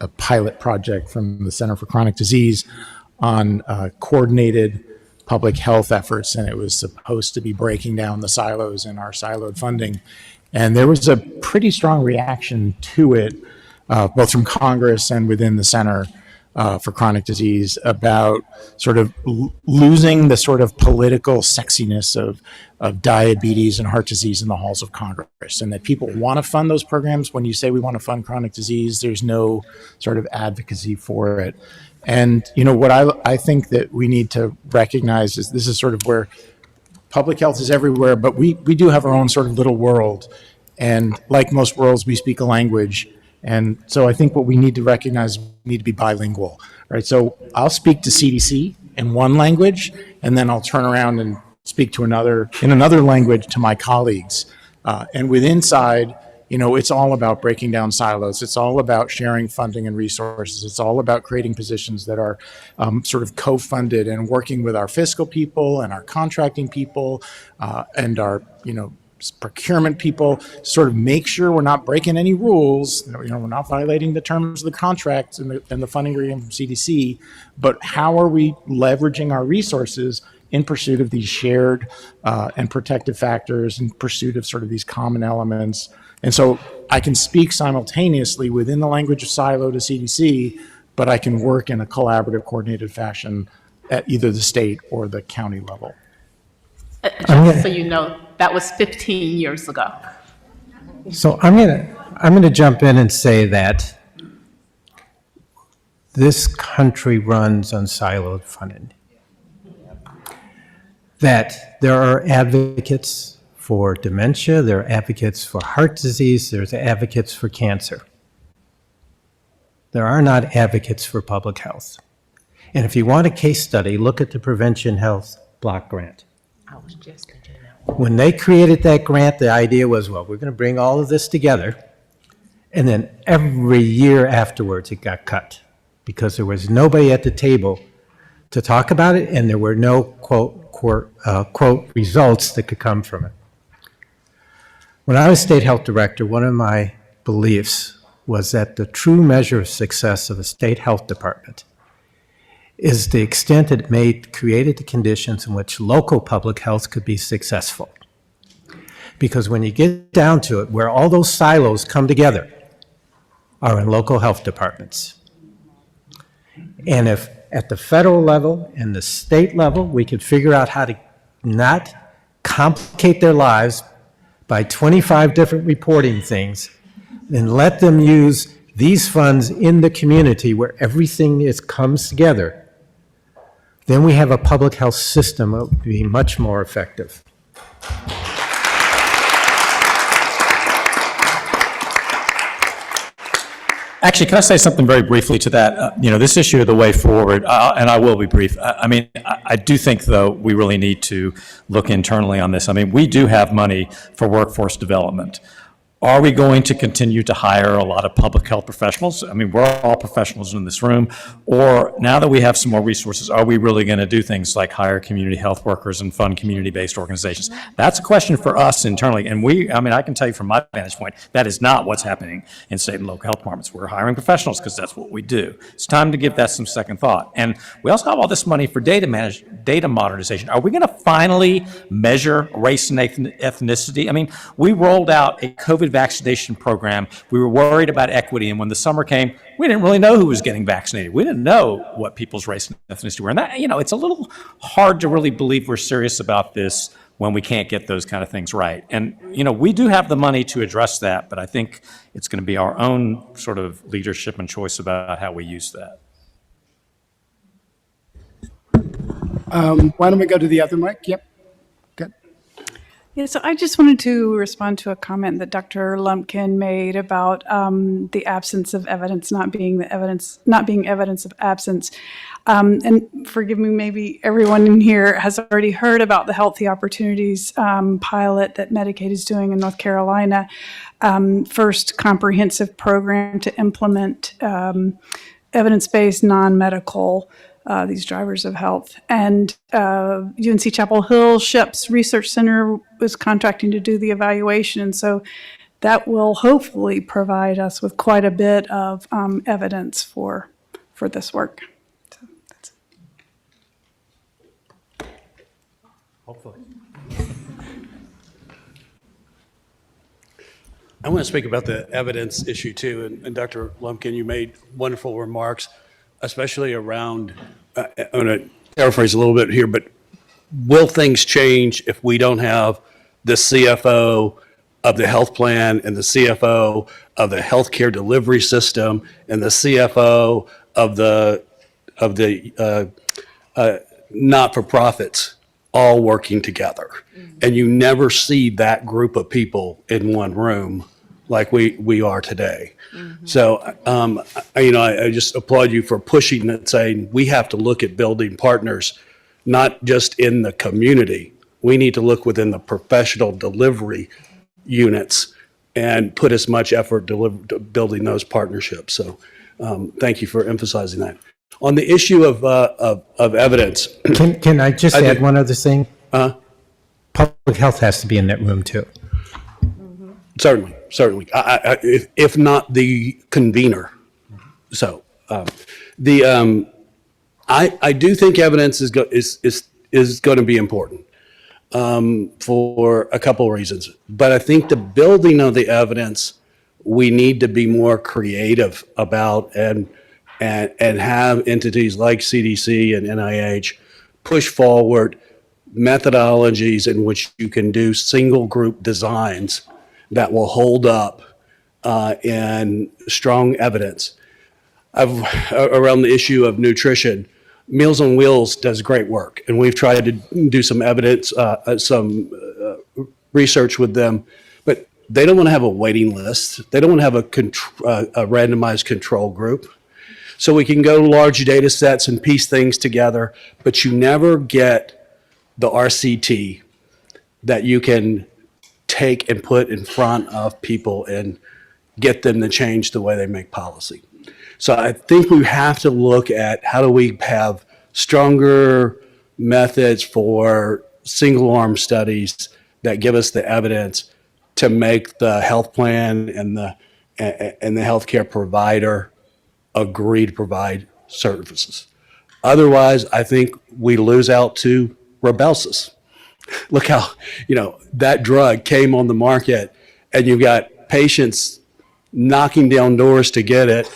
[SPEAKER 4] a pilot project from the Center for Chronic Disease on coordinated public health efforts, and it was supposed to be breaking down the silos in our siloed funding. And there was a pretty strong reaction to it, both from Congress and within the Center for Chronic Disease, about sort of losing the sort of political sexiness of diabetes and heart disease in the halls of Congress, and that people want to fund those programs. When you say we want to fund chronic disease, there's no sort of advocacy for it. And, what I think that we need to recognize is this is sort of where public health is everywhere, but we do have our own sort of little world. And like most worlds, we speak a language. And so I think what we need to recognize, we need to be bilingual, right? So I'll speak to CDC in one language, and then I'll turn around and speak to in another language to my colleagues. And with Inside, it's all about breaking down silos. It's all about sharing funding and resources. It's all about creating positions that are sort of co-funded and working with our fiscal people and our contracting people and our, procurement people, sort of make sure we're not breaking any rules. We're not violating the terms of the contract and the funding agreement from CDC, but how are we leveraging our resources in pursuit of these shared and protective factors, in pursuit of sort of these common elements. And so I can speak simultaneously within the language of silo to CDC, but I can work in a collaborative, coordinated fashion at either the state or the county level.
[SPEAKER 1] Just so you know, that was 15 years ago.
[SPEAKER 6] So I'm gonna jump in and say that this country runs on siloed funding. That there are advocates for dementia, there are advocates for heart disease, there's advocates for cancer. There are not advocates for public health. And if you want a case study, look at the Prevention Health Block Grant.
[SPEAKER 7] I was just thinking that.
[SPEAKER 6] When they created that grant, the idea was, well, we're going to bring all of this together. And then every year afterwards, it got cut because there was nobody at the table to talk about it, and there were no quote results that could come from it. When I was state health director, one of my beliefs was that the true measure of success of a state health department is the extent it created the conditions in which local public health could be successful. Because when you get down to it, where all those silos come together are in local health departments. And if at the federal level and the state level, we could figure out how to not complicate their lives by 25 different reporting things, and let them use these funds in the community where everything comes together, then we have a public health system that will be much more effective.
[SPEAKER 5] Actually, can I say something very briefly to that? This issue of the way forward, and I will be brief. I do think, though, we really need to look internally on this. We do have money for workforce development. Are we going to continue to hire a lot of public health professionals? We're all professionals in this room. Or now that we have some more resources, are we really going to do things like hire community health workers and fund community-based organizations? That's a question for us internally. And I can tell you from my vantage point, that is not what's happening in state and local health departments. We're hiring professionals because that's what we do. It's time to give that some second thought. And we also have all this money for data modernization. Are we going to finally measure race and ethnicity? We rolled out a COVID vaccination program. We were worried about equity, and when the summer came, we didn't really know who was getting vaccinated. We didn't know what people's race and ethnicity were. And that, it's a little hard to really believe we're serious about this when we can't get those kind of things right. And, we do have the money to address that, but I think it's going to be our own sort of leadership and choice about how we use that.
[SPEAKER 2] Why don't we go to the other mic? Yep. Good.
[SPEAKER 9] Yeah, so I just wanted to respond to a comment that Dr. Lumpkin made about the absence of evidence not being evidence of absence. And forgive me, maybe everyone in here has already heard about the Healthy Opportunities pilot that Medicaid is doing in North Carolina. First comprehensive program to implement evidence-based non-medical these drivers of health. And UNC Chapel Hill SHIPS Research Center was contracting to do the evaluation. And so that will hopefully provide us with quite a bit of evidence for this work. So that's it.
[SPEAKER 5] Hopefully.
[SPEAKER 10] I want to speak about the evidence issue too. And Dr. Lumpkin, you made wonderful remarks, especially around, I'm going to paraphrase a little bit here, but will things change if we don't have the CFO of the health plan and the CFO of the healthcare delivery system and the CFO of the not-for-profits all working together? And you never see that group of people in one room like we are today. So, I just applaud you for pushing it, saying we have to look at building partners, not just in the community. We need to look within the professional delivery units and put as much effort building those partnerships. So, thank you for emphasizing that. On the issue of evidence.
[SPEAKER 6] Can I just add one other thing? Public health has to be in that room too.
[SPEAKER 10] Certainly. If not the convener. So, I do think evidence is going to be important for a couple of reasons. But I think the building of the evidence, we need to be more creative about and have entities like CDC and NIH push forward methodologies in which you can do single group designs that will hold up in strong evidence. Around the issue of nutrition, Meals on Wheels does great work, and we've tried to do some evidence, some research with them, but they don't want to have a waiting list. They don't want to have a randomized control group. So we can go large data sets and piece things together, but you never get the RCT that you can take and put in front of people and get them to change the way they make policy. So I think we have to look at how do we have stronger methods for single-arm studies that give us the evidence to make the health plan and the healthcare provider agree to provide services. Otherwise, I think we lose out to Rybelsus. Look how, that drug came on the market and you've got patients knocking down doors to get it.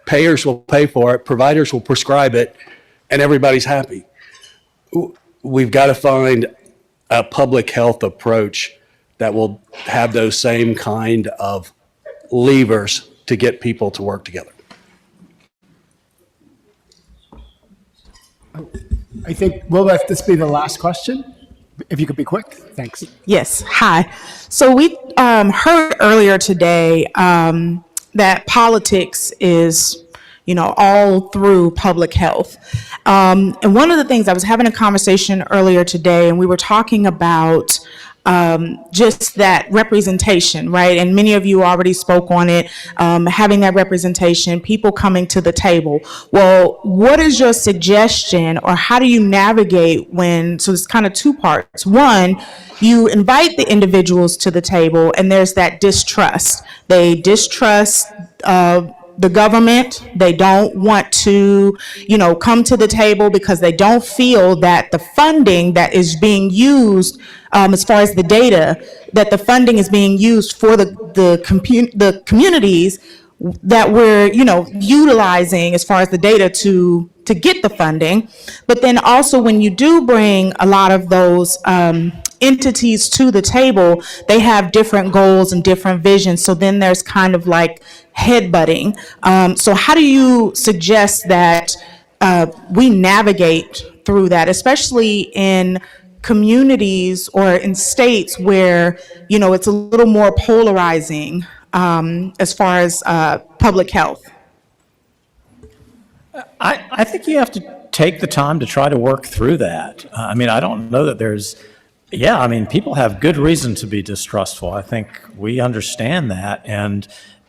[SPEAKER 10] Payers will pay for it, providers will prescribe it, and everybody's happy. We've got to find a public health approach that will have those same kind of levers to get people to work together.
[SPEAKER 2] I think we'll let this be the last question. If you could be quick, thanks.
[SPEAKER 11] Yes. Hi. So we heard earlier today that politics is, all through public health. And one of the things, I was having a conversation earlier today, and we were talking about just that representation, right? And many of you already spoke on it, having that representation, people coming to the table. Well, what is your suggestion, or how do you navigate when, so it's kind of two parts. One, you invite the individuals to the table and there's that distrust. They distrust the government. They don't want to, come to the table because they don't feel that the funding that is being used, as far as the data, that the funding is being used for the communities that we're, utilizing as far as the data to get the funding. But then also when you do bring a lot of those entities to the table, they have different goals and different visions. So then there's kind of like headbutting. So how do you suggest that we navigate through that, especially in communities or in states where, it's a little more polarizing as far as public health?
[SPEAKER 5] I think you have to take the time to try to work through that. I don't know that there's, people have good reason to be distrustful. I think we understand that. And,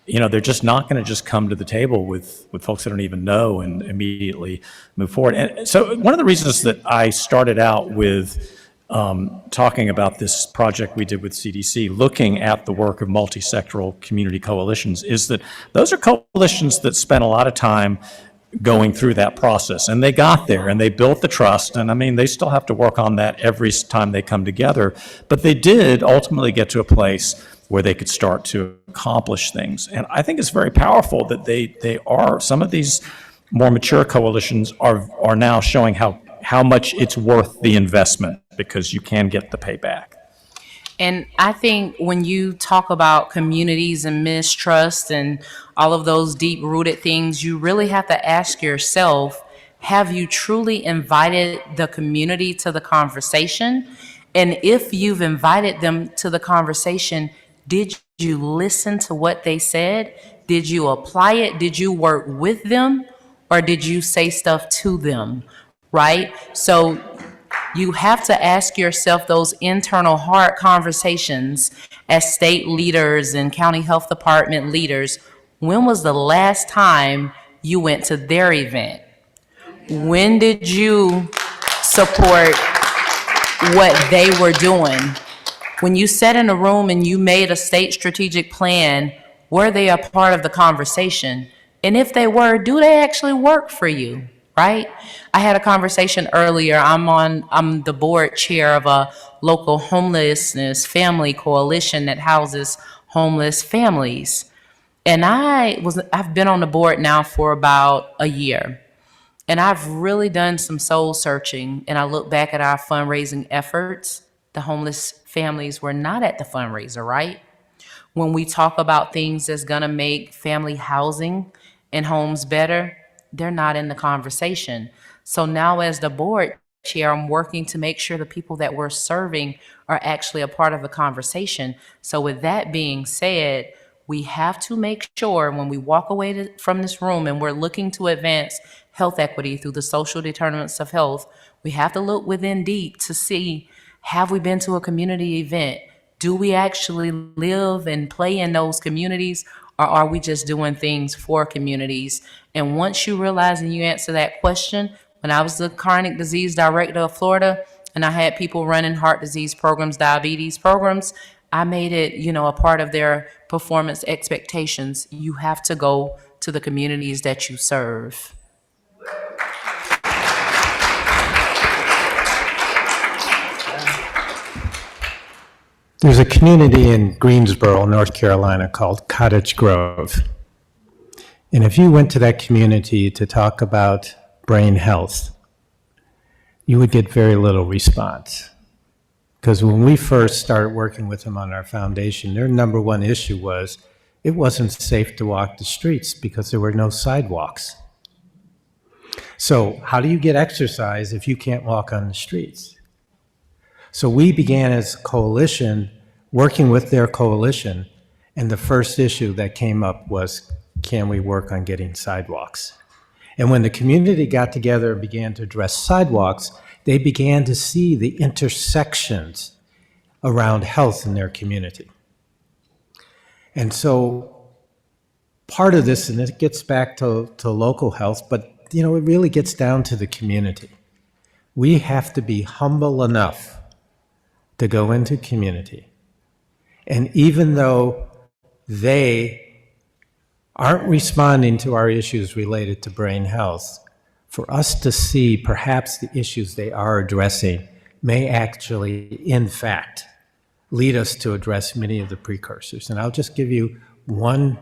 [SPEAKER 5] they're just not going to just come to the table with folks that don't even know and immediately move forward. And so one of the reasons that I started out with talking about this project we did with CDC, looking at the work of multi-sectoral community coalitions, is that those are coalitions that spent a lot of time going through that process, and they got there and they built the trust. And they still have to work on that every time they come together, but they did ultimately get to a place where they could start to accomplish things. And I think it's very powerful that they are, some of these more mature coalitions are now showing how much it's worth the investment, because you can get the payback.
[SPEAKER 7] And I think when you talk about communities and mistrust and all of those deep-rooted things, you really have to ask yourself, have you truly invited the community to the conversation? And if you've invited them to the conversation, did you listen to what they said? Did you apply it? Did you work with them? Or did you say stuff to them, right? So you have to ask yourself those internal hard conversations as state leaders and county health department leaders. When was the last time you went to their event? When did you support what they were doing? When you sat in a room and you made a state strategic plan, were they a part of the conversation? And if they were, do they actually work for you? Right? I had a conversation earlier. I'm the board chair of a local homelessness family coalition that houses homeless families. And I've been on the board now for about a year. And I've really done some soul searching. And I look back at our fundraising efforts. The homeless families were not at the fundraiser, right? When we talk about things that's gonna make family housing and homes better, they're not in the conversation. So now as the board chair, I'm working to make sure the people that we're serving are actually a part of the conversation. So with that being said, we have to make sure when we walk away from this room and we're looking to advance health equity through the social determinants of health, we have to look within deep to see, have we been to a community event? Do we actually live and play in those communities? Or are we just doing things for communities? And once you realize and you answer that question, when I was the chronic disease director of Florida, and I had people running heart disease programs, diabetes programs, I made it, a part of their performance expectations. You have to go to the communities that you serve.
[SPEAKER 6] There's a community in Greensboro, North Carolina called Cottage Grove. And if you went to that community to talk about brain health, you would get very little response. Because when we first started working with them on our foundation, their number one issue was it wasn't safe to walk the streets because there were no sidewalks. So how do you get exercise if you can't walk on the streets? So we began as a coalition, working with their coalition, and the first issue that came up was, can we work on getting sidewalks? And when the community got together and began to address sidewalks, they began to see the intersections around health in their community. And so part of this, and it gets back to local health, but it really gets down to the community. We have to be humble enough to go into community. And even though they aren't responding to our issues related to brain health, for us to see perhaps the issues they are addressing may actually, in fact, lead us to address many of the precursors. And I'll just give you one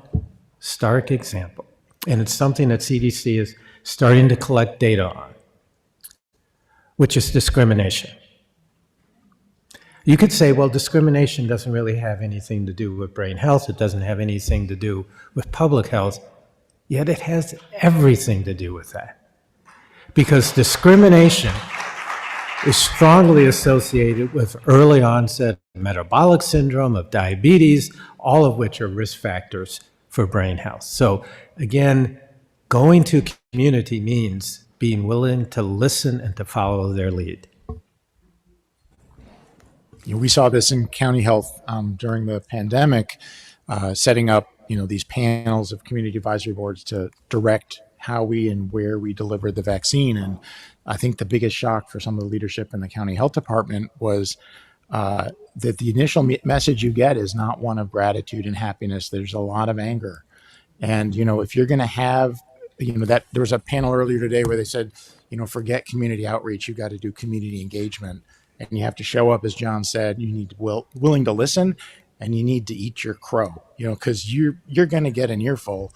[SPEAKER 6] stark example. And it's something that CDC is starting to collect data on, which is discrimination. You could say, well, discrimination doesn't really have anything to do with brain health. It doesn't have anything to do with public health. Yet it has everything to do with that. Because discrimination is strongly associated with early onset metabolic syndrome, of diabetes, all of which are risk factors for brain health. So again, going to community means being willing to listen and to follow their lead.
[SPEAKER 4] We saw this in county health during the pandemic, setting up these panels of community advisory boards to direct how we and where we deliver the vaccine. And I think the biggest shock for some of the leadership in the county health department was that the initial message you get is not one of gratitude and happiness. There's a lot of anger. And, if you're going to have, that there was a panel earlier today where they said, forget community outreach, you got to do community engagement. And you have to show up, as John said, you need to willing to listen, and you need to eat your crow, because you're going to get an earful,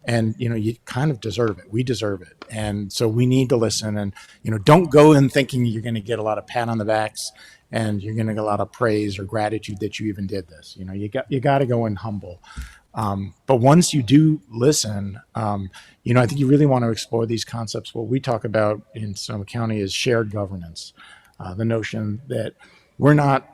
[SPEAKER 4] and, you kind of deserve it. We deserve it. And so we need to listen, and, don't go in thinking you're going to get a lot of pat on the backs and you're going to get a lot of praise or gratitude that you even did this. You got to go in humble. But once you do listen, I think you really want to explore these concepts. What we talk about in Sonoma County is shared governance. The notion that we're not,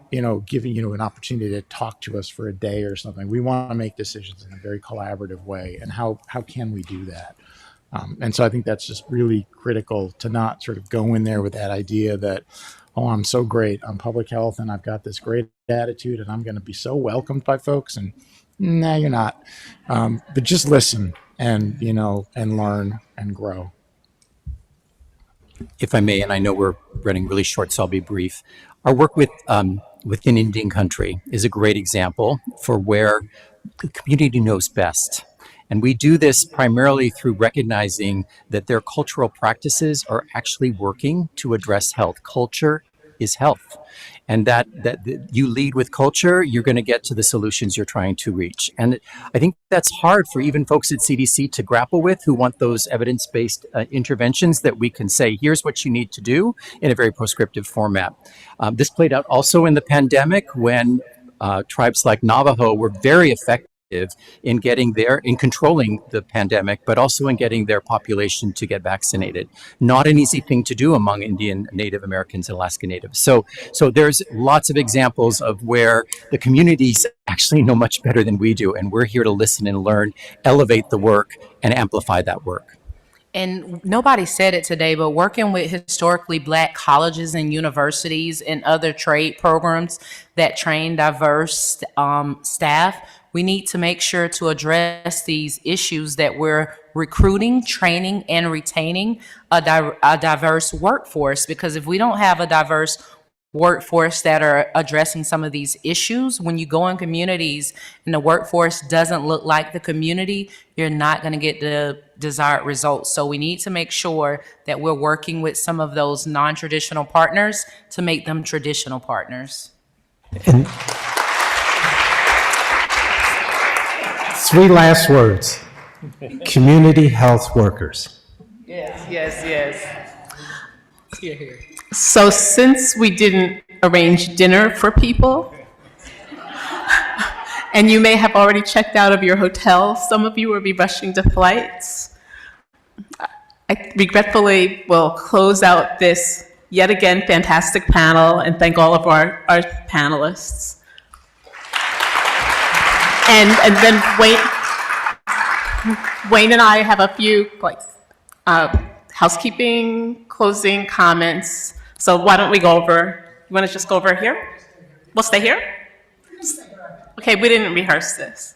[SPEAKER 4] giving you an opportunity to talk to us for a day or something. We want to make decisions in a very collaborative way. And how can we do that? And so I think that's just really critical to not sort of go in there with that idea that, oh, I'm so great on public health and I've got this great attitude and I'm going to be so welcomed by folks. And no, you're not. But just listen and, and learn and grow.
[SPEAKER 3] If I may, and I know we're running really short, so I'll be brief. Our work within Indian country is a great example for where the community knows best. And we do this primarily through recognizing that their cultural practices are actually working to address health. Culture is health. And that you lead with culture, you're going to get to the solutions you're trying to reach. And I think that's hard for even folks at CDC to grapple with who want those evidence-based interventions that we can say, here's what you need to do in a very prescriptive format. This played out also in the pandemic when tribes like Navajo were very effective in controlling the pandemic, but also in getting their population to get vaccinated. Not an easy thing to do among Indian, Native Americans, and Alaska Natives. So there's lots of examples of where the communities actually know much better than we do, and we're here to listen and learn, elevate the work, and amplify that work.
[SPEAKER 7] And nobody said it today, but working with historically Black colleges and universities and other trade programs that train diverse staff, we need to make sure to address these issues that we're recruiting, training, and retaining a diverse workforce. Because if we don't have a diverse workforce that are addressing some of these issues, when you go in communities and the workforce doesn't look like the community, you're not going to get the desired results. So we need to make sure that we're working with some of those non-traditional partners to make them traditional partners.
[SPEAKER 6] And 3 last words. Community health workers.
[SPEAKER 7] Yes. Here.
[SPEAKER 1] So since we didn't arrange dinner for people. And you may have already checked out of your hotel. Some of you will be rushing to flights. I regretfully will close out this yet again fantastic panel and thank all of our panelists. And then Wayne and I have a few housekeeping, closing comments. So why don't we go over, you want to just go over here? We'll stay here? Okay, we didn't rehearse this.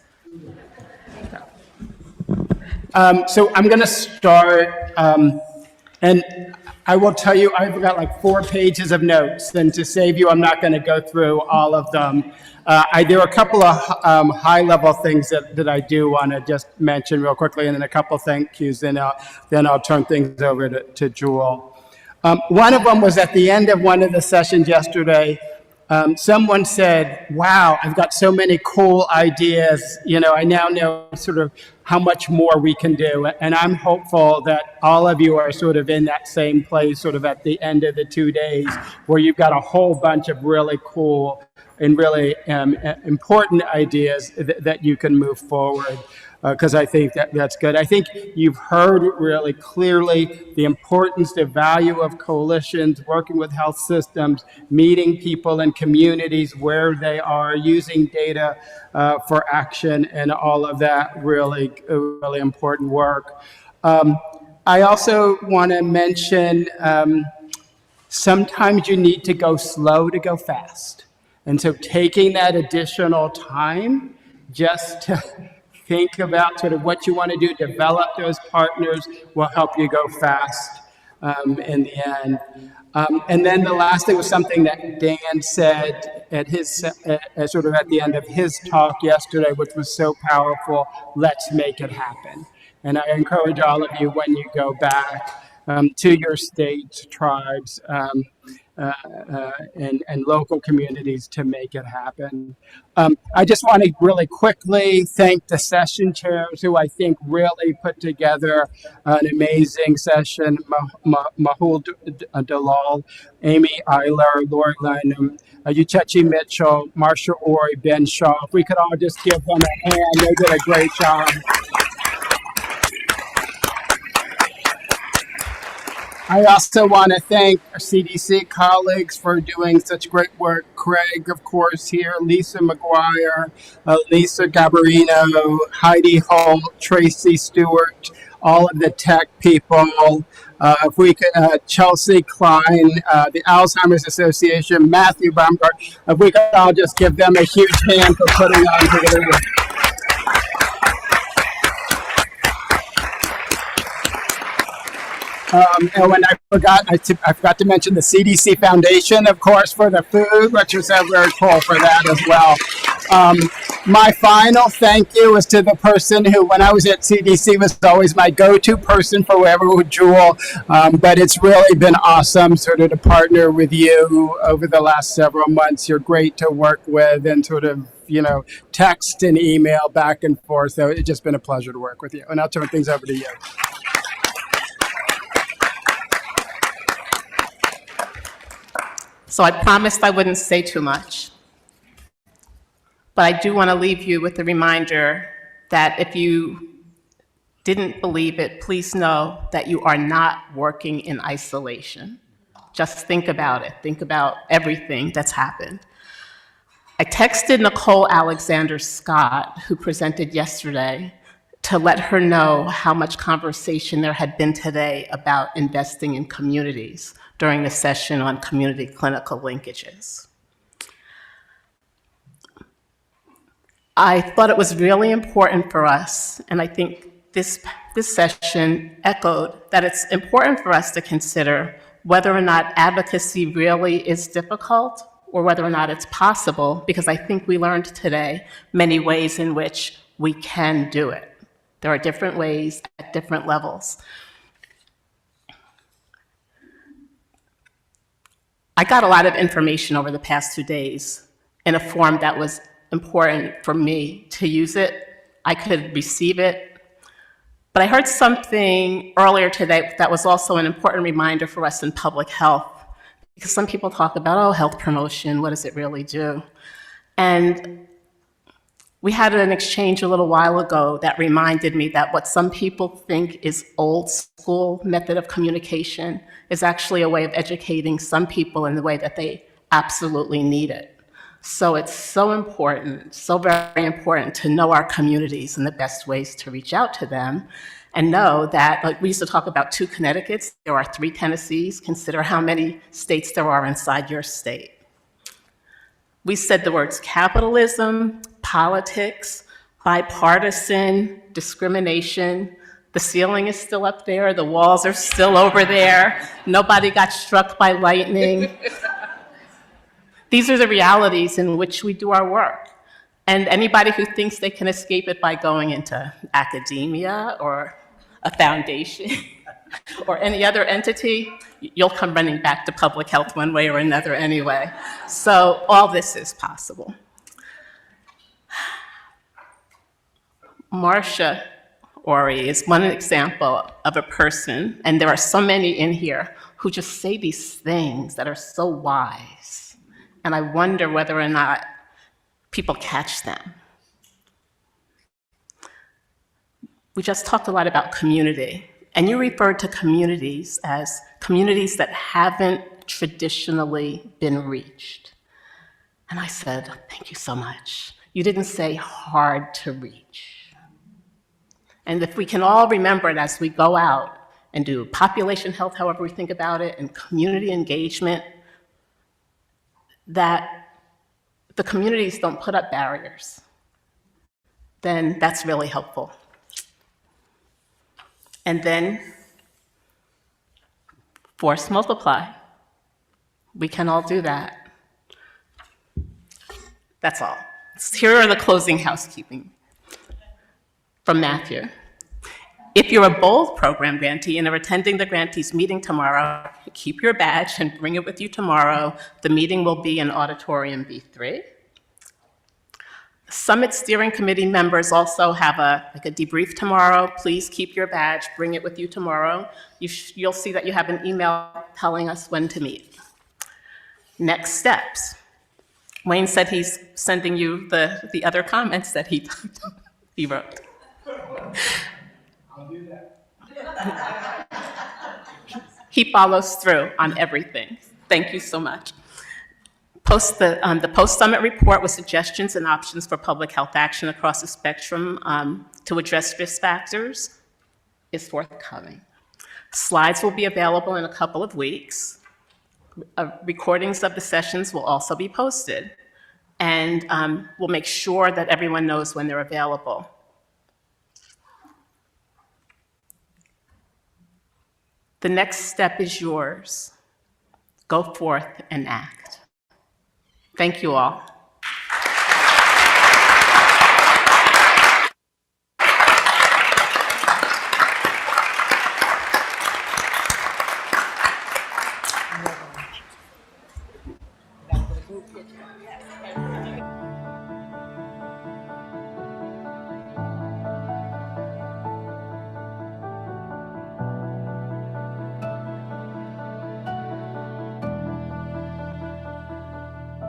[SPEAKER 2] So I'm going to start, and I will tell you, I've got like 4 pages of notes, and to save you, I'm not going to go through all of them. There are a couple of high-level things that I do want to just mention real quickly, and then a couple of thank yous, then I'll turn things over to Jewel. One of them was at the end of one of the sessions yesterday. Someone said, wow, I've got so many cool ideas. You know, I now know sort of how much more we can do. And I'm hopeful that all of you are sort of in that same place, sort of at the end of the 2 days, where you've got a whole bunch of really cool and really important ideas that you can move forward. Because I think that's good. I think you've heard really clearly the importance, the value of coalitions, working with health systems, meeting people in communities where they are, using data for action, and all of that really important work. I also want to mention sometimes you need to go slow to go fast. And so taking that additional time just to think about sort of what you want to do, develop those partners will help you go fast in the end. And then the last thing was something that Dan said at his sort of at the end of his talk yesterday, which was so powerful. Let's make it happen. And I encourage all of you when you go back to your states, tribes, and local communities to make it happen. I just want to really quickly thank the session chairs who I think really put together an amazing session. Mahul Dalal, Amy Eiler, Lori Lynham, Uchechi Mitchell, Marsha Ori, Ben Shaw. If we could all just give them a hand, they did a great job. I also want to thank our CDC colleagues for doing such great work. Craig, of course, here, Lisa McGuire, Lisa Gabarino, Heidi Holt, Tracy Stewart, all of the tech people. If we could, Chelsea Klein, the Alzheimer's Association, Matthew Baumgart, if we could all just give them a huge hand for putting on together. And when I forgot to mention the CDC Foundation, of course, for the food, which was very cool for that as well. My final thank you is to the person who, when I was at CDC, was always my go-to person for whoever would Jewel. But it's really been awesome sort of to partner with you over the last several months. You're great to work with and sort of, you know, text and email back and forth. So it's just been a pleasure to work with you. And I'll turn things over to you.
[SPEAKER 1] So I promised I wouldn't say too much. But I do want to leave you with a reminder that if you didn't believe it, please know that you are not working in isolation. Just think about it. Think about everything that's happened. I texted Nicole Alexander Scott, who presented yesterday, to let her know how much conversation there had been today about investing in communities during the session on community clinical linkages. I thought it was really important for us, and I think this session echoed that it's important for us to consider whether or not advocacy really is difficult or whether or not it's possible, because I think we learned today many ways in which we can do it. There are different ways at different levels. I got a lot of information over the past 2 days in a form that was important for me to use it. I could receive it. But I heard something earlier today that was also an important reminder for us in public health, Because some people talk about, oh, health promotion, what does it really do? And we had an exchange a little while ago that reminded me that what some people think is old school method of communication is actually a way of educating some people in the way that they absolutely need it. So it's so important, so very important to know our communities and the best ways to reach out to them, and know that, like we used to talk about 2 Connecticuts, there are 3 Tennessees. Consider how many states there are inside your state. We said the words capitalism, politics, bipartisan, discrimination. The ceiling is still up there, the walls are still over there, nobody got struck by lightning. These are the realities in which we do our work. And anybody who thinks they can escape it by going into academia or a foundation or any other entity, you'll come running back to public health one way or another anyway. So all this is possible. Marcia Ori is one example of a person, and there are so many in here, who just say these things that are so wise. And I wonder whether or not people catch them. We just talked a lot about community, and you referred to communities as communities that haven't traditionally been reached. And I said, thank you so much. You didn't say hard to reach. And if we can all remember it as we go out and do population health, however we think about it, and community engagement, that the communities don't put up barriers, then that's really helpful. And then force multiply. We can all do that. That's all. Here are the closing housekeeping from Matthew. If you're a BOLD program grantee and are attending the grantees meeting tomorrow, keep your badge and bring it with you tomorrow. The meeting will be in Auditorium B3. Summit Steering Committee members also have a debrief tomorrow. Please keep your badge, bring it with you tomorrow. You'll see that you have an email telling us when to meet. Next steps. Wayne said he's sending you the other comments that he wrote. I'll do that. He follows through on everything. Thank you so much. The post-summit report with suggestions and options for public health action across the spectrum to address risk factors is forthcoming. Slides will be available in a couple of weeks. Recordings of the sessions will also be posted, and we'll make sure that everyone knows when they're available. The next step is yours. Go forth and act. Thank you all.